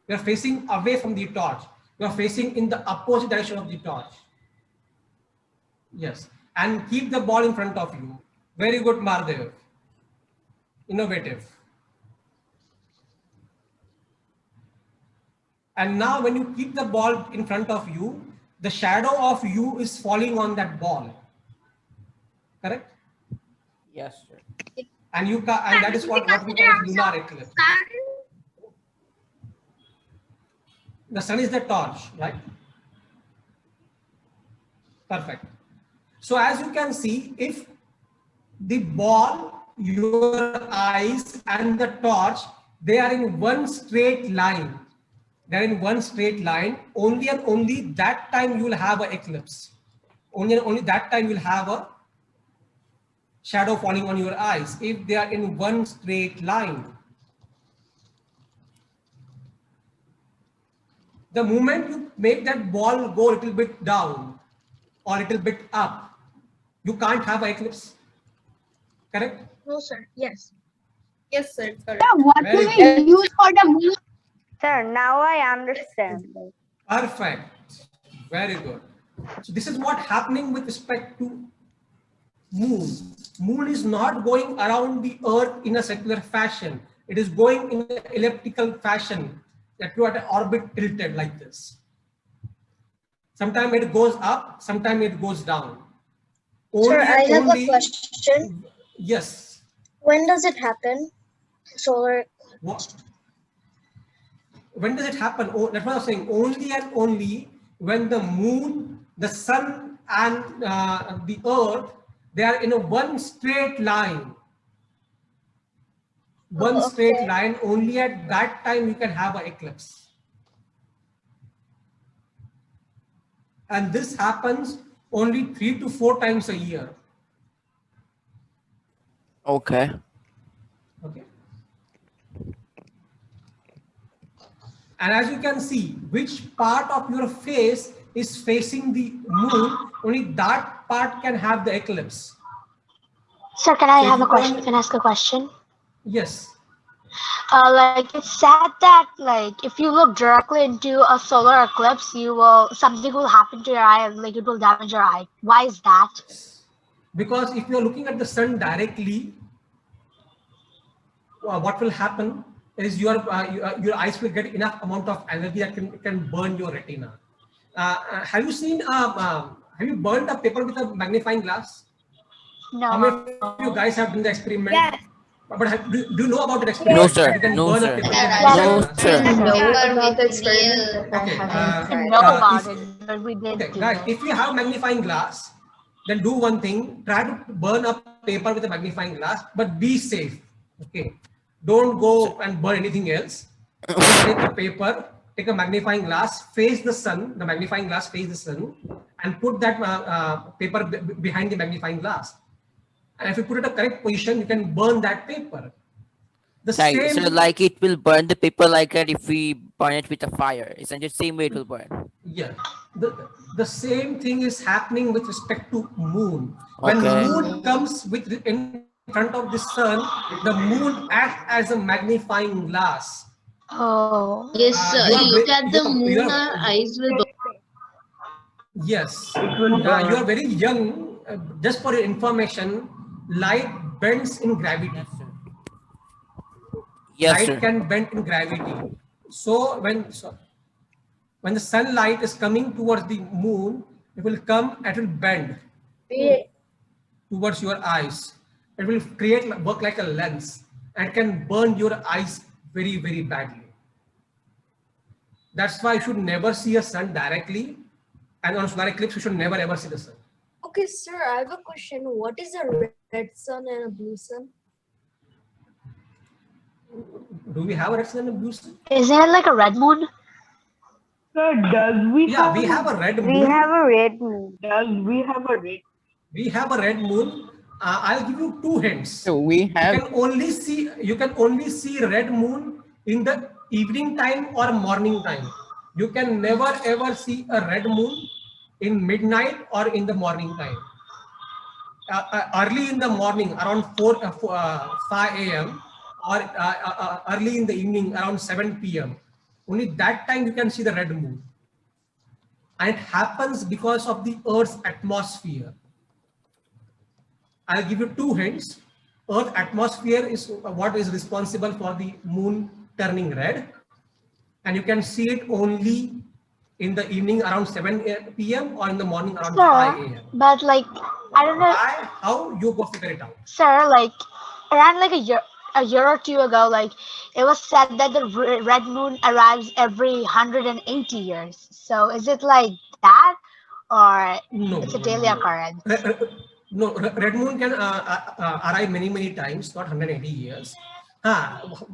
[SPEAKER 2] You are facing away from the torch. You are facing in the opposite direction of the torch. Yes, and keep the ball in front of you. Very good, Mardev. Innovative. And now when you keep the ball in front of you, the shadow of you is falling on that ball. Correct?
[SPEAKER 5] Yes, sir.
[SPEAKER 2] And you and that is what we call as lunar eclipse. The sun is the torch, right? Perfect. So as you can see, if the ball, your eyes and the torch, they are in one straight line. They're in one straight line. Only and only that time you will have an eclipse. Only and only that time you will have a shadow falling on your eyes if they are in one straight line. The moment you make that ball go a little bit down or a little bit up, you can't have an eclipse. Correct?
[SPEAKER 3] No, sir. Yes.
[SPEAKER 9] Yes, sir. Correct.
[SPEAKER 13] What
[SPEAKER 2] Very
[SPEAKER 13] do
[SPEAKER 2] good.
[SPEAKER 13] we use for the moon?
[SPEAKER 8] Sir, now I understand.
[SPEAKER 2] Perfect. Very good. So this is what happening with respect to moon. Moon is not going around the earth in a circular fashion. It is going in an elliptical fashion, that you are at an orbit tilted like this. Sometimes it goes up, sometimes it goes down.
[SPEAKER 3] Sir, I have a question.
[SPEAKER 2] Yes.
[SPEAKER 3] When does it happen? Solar.
[SPEAKER 2] What? When does it happen? Oh, that's what I was saying. Only and only when the moon, the sun, and the earth, they are in a one straight line. One straight line. Only at that time you can have an eclipse. And this happens only 3 to 4 times a year.
[SPEAKER 5] Okay.
[SPEAKER 2] Okay. And as you can see, which part of your face is facing the moon, only that part can have the eclipse.
[SPEAKER 13] Sir, can I
[SPEAKER 2] So
[SPEAKER 13] have
[SPEAKER 2] if
[SPEAKER 13] a
[SPEAKER 2] you
[SPEAKER 13] question?
[SPEAKER 2] can-
[SPEAKER 13] Can I ask a question?
[SPEAKER 2] Yes.
[SPEAKER 13] Like it's said that like if you look directly into a solar eclipse, something will happen to your eye, and like it will damage your eye. Why is that?
[SPEAKER 2] Because if you're looking at the sun directly, what will happen is your eyes will get enough amount of energy that can burn your retina. Have you seen? Have you burned a paper with a magnifying glass?
[SPEAKER 13] No.
[SPEAKER 2] How many of you guys have done the experiment?
[SPEAKER 13] Yes.
[SPEAKER 2] But do you know about the experiment?
[SPEAKER 5] No, sir.
[SPEAKER 2] That you can
[SPEAKER 5] No,
[SPEAKER 2] burn a
[SPEAKER 5] sir.
[SPEAKER 2] paper with
[SPEAKER 5] No,
[SPEAKER 2] magnifying glass?
[SPEAKER 5] sir.
[SPEAKER 12] I know
[SPEAKER 9] Yeah.
[SPEAKER 12] about the experiment, but I
[SPEAKER 2] Okay,
[SPEAKER 12] haven't
[SPEAKER 13] I
[SPEAKER 12] tried
[SPEAKER 13] know
[SPEAKER 12] it.
[SPEAKER 13] about it, but we did
[SPEAKER 2] Okay,
[SPEAKER 13] do
[SPEAKER 2] guys,
[SPEAKER 13] it.
[SPEAKER 2] if you have magnifying glass, then do one thing, try to burn up paper with a magnifying glass, but be safe. Okay, don't go and burn anything else. Just take a paper, take a magnifying glass, face the sun, the magnifying glass face the sun, and put that paper behind the magnifying glass. And if you put it in a correct position, you can burn that paper. The
[SPEAKER 5] Like,
[SPEAKER 2] same
[SPEAKER 5] so like it will burn the paper like that if we burn it with a fire. It's the same way it will burn.
[SPEAKER 2] Yeah, the same thing is happening with respect to moon. When
[SPEAKER 5] Okay.
[SPEAKER 2] moon comes in front of the sun, the moon acts as a magnifying glass.
[SPEAKER 13] Oh.
[SPEAKER 9] Yes, sir.
[SPEAKER 2] You are
[SPEAKER 9] Look
[SPEAKER 2] ve-
[SPEAKER 9] at the
[SPEAKER 2] you are-
[SPEAKER 9] moon,
[SPEAKER 2] you are-
[SPEAKER 9] our eyes will burn.
[SPEAKER 2] Yes,
[SPEAKER 4] will
[SPEAKER 2] you
[SPEAKER 4] burn.
[SPEAKER 2] are very young. Just for your information, light bends in gravity.
[SPEAKER 5] Yes,
[SPEAKER 2] Light
[SPEAKER 5] sir.
[SPEAKER 2] can bend in gravity. So when the sunlight is coming towards the moon, it will come, it will bend towards your eyes. It will work like a lens and can burn your eyes very, very badly. That's why you should never see a sun directly, and on solar eclipse you should never ever see the sun.
[SPEAKER 7] Okay, sir, I have a question. What is a red sun and a blue sun?
[SPEAKER 2] Do we have a red sun and a blue sun?
[SPEAKER 13] Isn't it like a red moon?
[SPEAKER 4] Sir, does we
[SPEAKER 2] Yeah,
[SPEAKER 4] have
[SPEAKER 2] we have a red moon.
[SPEAKER 8] We have a red moon.
[SPEAKER 4] Does we have a red?
[SPEAKER 2] We have a red moon. I'll give you 2 hints.
[SPEAKER 15] So we have
[SPEAKER 2] You can only see red moon in the evening time or morning time. You can never ever see a red moon in midnight or in the morning time. Early in the morning around 5 a.m. or early in the evening around 7 p.m. Only that time you can see the red moon. And it happens because of the Earth's atmosphere. I'll give you 2 hints. Earth atmosphere is what is responsible for the moon turning red. And you can see it only in the evening around 7 p.m. or in the morning around 5
[SPEAKER 13] Sir,
[SPEAKER 2] a.m.
[SPEAKER 13] but like, I don't know,
[SPEAKER 2] How you go figure it out?
[SPEAKER 13] sir, like around like a year or two ago, like it was said that the red moon arrives every 180 years. So is it like that, or
[SPEAKER 2] No.
[SPEAKER 13] it's a daily occurrence?
[SPEAKER 2] No, red moon can arrive many times, not 180 years.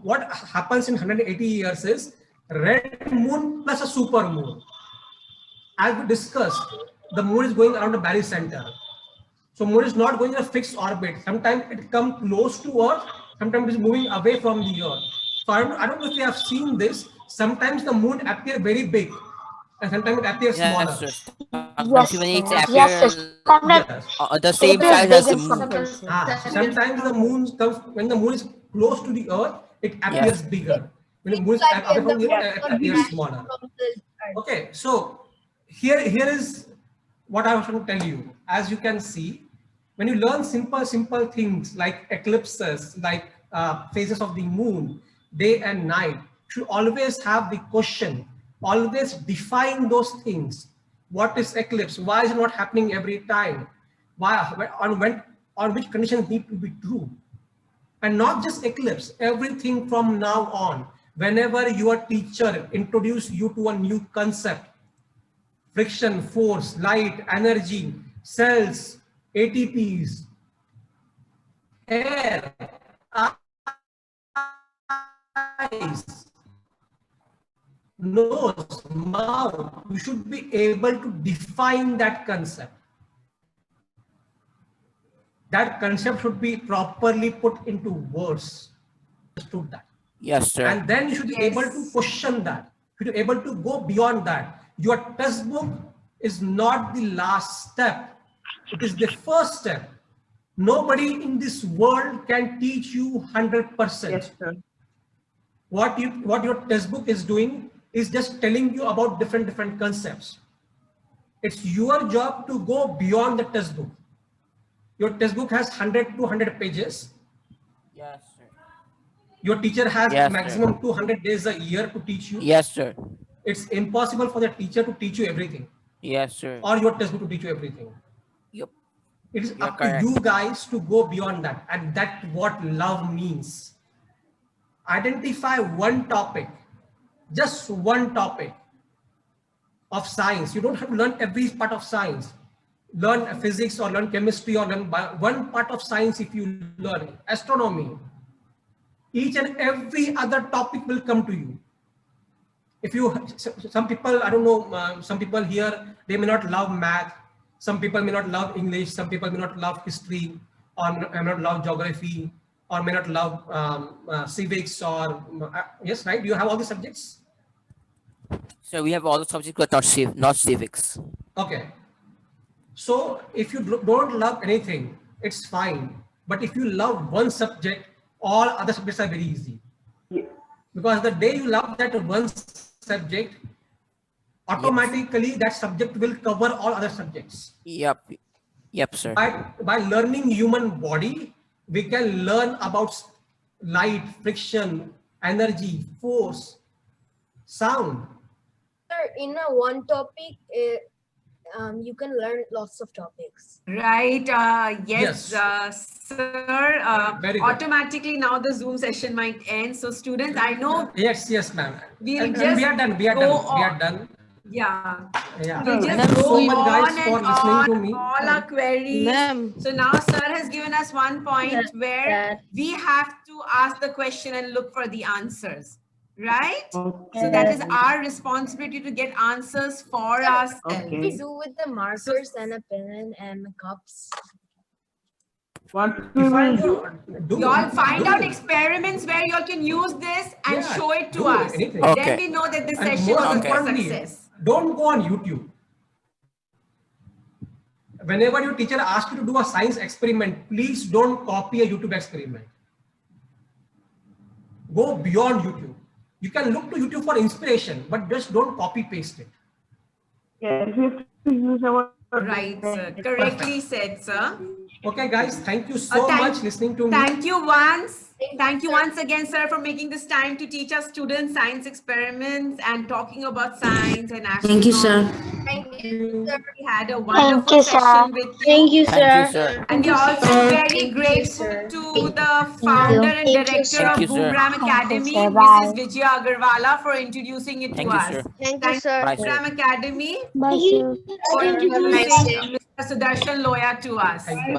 [SPEAKER 2] What happens in 180 years is red moon plus a super moon. As we discussed, the moon is going around the barycenter. So moon is not going in a fixed orbit. Sometimes it comes close to Earth, sometimes it is moving away from the Earth. So I don't know if you have seen this. Sometimes the moon appears very big, and sometimes it appears smaller.
[SPEAKER 5] Yes, when it appears the same size as the moon.
[SPEAKER 2] Sometimes the moon comes when the moon is close to the Earth, it appears bigger. When the moon is away from the Earth, it appears smaller. Okay, so here is what I was going to tell you. As you can see, when you learn simple things like eclipses, like phases of the moon, day and night, you should always have the question, always define those things. What is eclipse? Why is it not happening every time? Why, on which conditions need to be true? And not just eclipse, everything from now on, whenever your teacher introduces you to a new concept, friction, force, light, energy, cells, ATPs, air, eyes, nose, mouth, you should be able to define that concept. That concept should be properly put into words. Understood that?
[SPEAKER 5] Yes, sir.
[SPEAKER 2] And then you should be able to question that. You should be able to go beyond that. Your textbook is not the last step. It is the first step. Nobody in this world can teach you 100%.
[SPEAKER 4] Yes, sir.
[SPEAKER 2] What your textbook is doing is just telling you about different concepts. It's your job to go beyond the textbook. Your textbook has 100 to 200 pages.
[SPEAKER 5] Yes, sir.
[SPEAKER 2] Your teacher has
[SPEAKER 5] Yes,
[SPEAKER 2] maximum
[SPEAKER 5] sir.
[SPEAKER 2] 200 days a year to teach you.
[SPEAKER 5] Yes, sir.
[SPEAKER 2] It's impossible for the teacher to teach you everything.
[SPEAKER 5] Yes, sir.
[SPEAKER 2] Or your textbook to teach you everything.
[SPEAKER 5] Yep.
[SPEAKER 2] It is
[SPEAKER 5] You're
[SPEAKER 2] up
[SPEAKER 5] correct.
[SPEAKER 2] to you guys to go beyond that. And that's what love means. Identify one topic, just one topic of science. You don't have to learn every part of science. Learn physics or learn chemistry or learn one part of science. If you learn astronomy, each and every other topic will come to you. If you, some people, I don't know, some people here, they may not love math. Some people may not love English. Some people may not love history or may not love geography or may not love civics or, yes, right? Do you have all the subjects?
[SPEAKER 5] So we have all the subjects, but not civics.
[SPEAKER 2] Okay. So if you don't love anything, it's fine. But if you love one subject, all other subjects are very easy. Because the day you love that one subject, automatically that subject will cover all other subjects.
[SPEAKER 5] Yep. Yep, sir.
[SPEAKER 2] By learning human body, we can learn about light, friction, energy, force, sound.
[SPEAKER 7] Sir, in a one topic, you can learn lots of topics.
[SPEAKER 1] Right. Yes, sir.
[SPEAKER 2] Very good.
[SPEAKER 1] Automatically now the Zoom session might end. So students, I know.
[SPEAKER 2] Yes, ma'am.
[SPEAKER 1] We'll
[SPEAKER 2] And
[SPEAKER 1] just
[SPEAKER 2] we are done. We are done.
[SPEAKER 1] Yeah.
[SPEAKER 2] Yeah.
[SPEAKER 1] We'll
[SPEAKER 2] Thank
[SPEAKER 1] just
[SPEAKER 2] you
[SPEAKER 1] go
[SPEAKER 2] so much, guys,
[SPEAKER 1] on
[SPEAKER 2] for
[SPEAKER 1] and
[SPEAKER 2] listening to
[SPEAKER 1] on
[SPEAKER 2] me.
[SPEAKER 1] all our queries. So now sir has given us one point where we have to ask the question and look for the answers. Right? So that is our responsibility to get answers for ourselves.
[SPEAKER 7] What do we do with the markers and a pen and the cups?
[SPEAKER 4] What we will do?
[SPEAKER 1] Y'all find out experiments where y'all can use this and
[SPEAKER 2] Yeah,
[SPEAKER 1] show it to
[SPEAKER 2] do
[SPEAKER 1] us.
[SPEAKER 2] anything.
[SPEAKER 1] Then we know that the
[SPEAKER 2] And
[SPEAKER 1] session
[SPEAKER 2] most
[SPEAKER 1] was a
[SPEAKER 2] importantly,
[SPEAKER 1] success.
[SPEAKER 2] don't go on YouTube. Whenever your teacher asks you to do a science experiment, please don't copy a YouTube experiment. Go beyond YouTube. You can look to YouTube for inspiration, but just don't copy paste it.
[SPEAKER 4] Yes, we have to use our
[SPEAKER 1] Right, sir. Correctly said, sir.
[SPEAKER 2] Okay, guys, thank you so much listening to me.
[SPEAKER 1] Thank you once again, sir, for making this time to teach our students science experiments and talking about science and astronomy.
[SPEAKER 16] Thank you, sir.
[SPEAKER 7] Thank you, sir.
[SPEAKER 1] We had a wonderful session with you.
[SPEAKER 6] Thank you,
[SPEAKER 5] Thank you,
[SPEAKER 6] sir.
[SPEAKER 5] sir.
[SPEAKER 1] And we are also very grateful to the founder and director of
[SPEAKER 5] Thank you, sir.
[SPEAKER 1] Boogram Academy,
[SPEAKER 6] Thank you, sir.
[SPEAKER 1] Mrs. Vijaya Agarwala, for introducing it
[SPEAKER 5] Thank
[SPEAKER 1] to
[SPEAKER 5] you,
[SPEAKER 1] us.
[SPEAKER 5] sir.
[SPEAKER 8] Thank you, sir.
[SPEAKER 5] Bye, sir.
[SPEAKER 1] Boogram Academy
[SPEAKER 6] Bye, sir.
[SPEAKER 1] for
[SPEAKER 7] Have a nice
[SPEAKER 1] introducing
[SPEAKER 7] day.
[SPEAKER 1] Mr. Sudarshan Loya to us.
[SPEAKER 2] Thank you.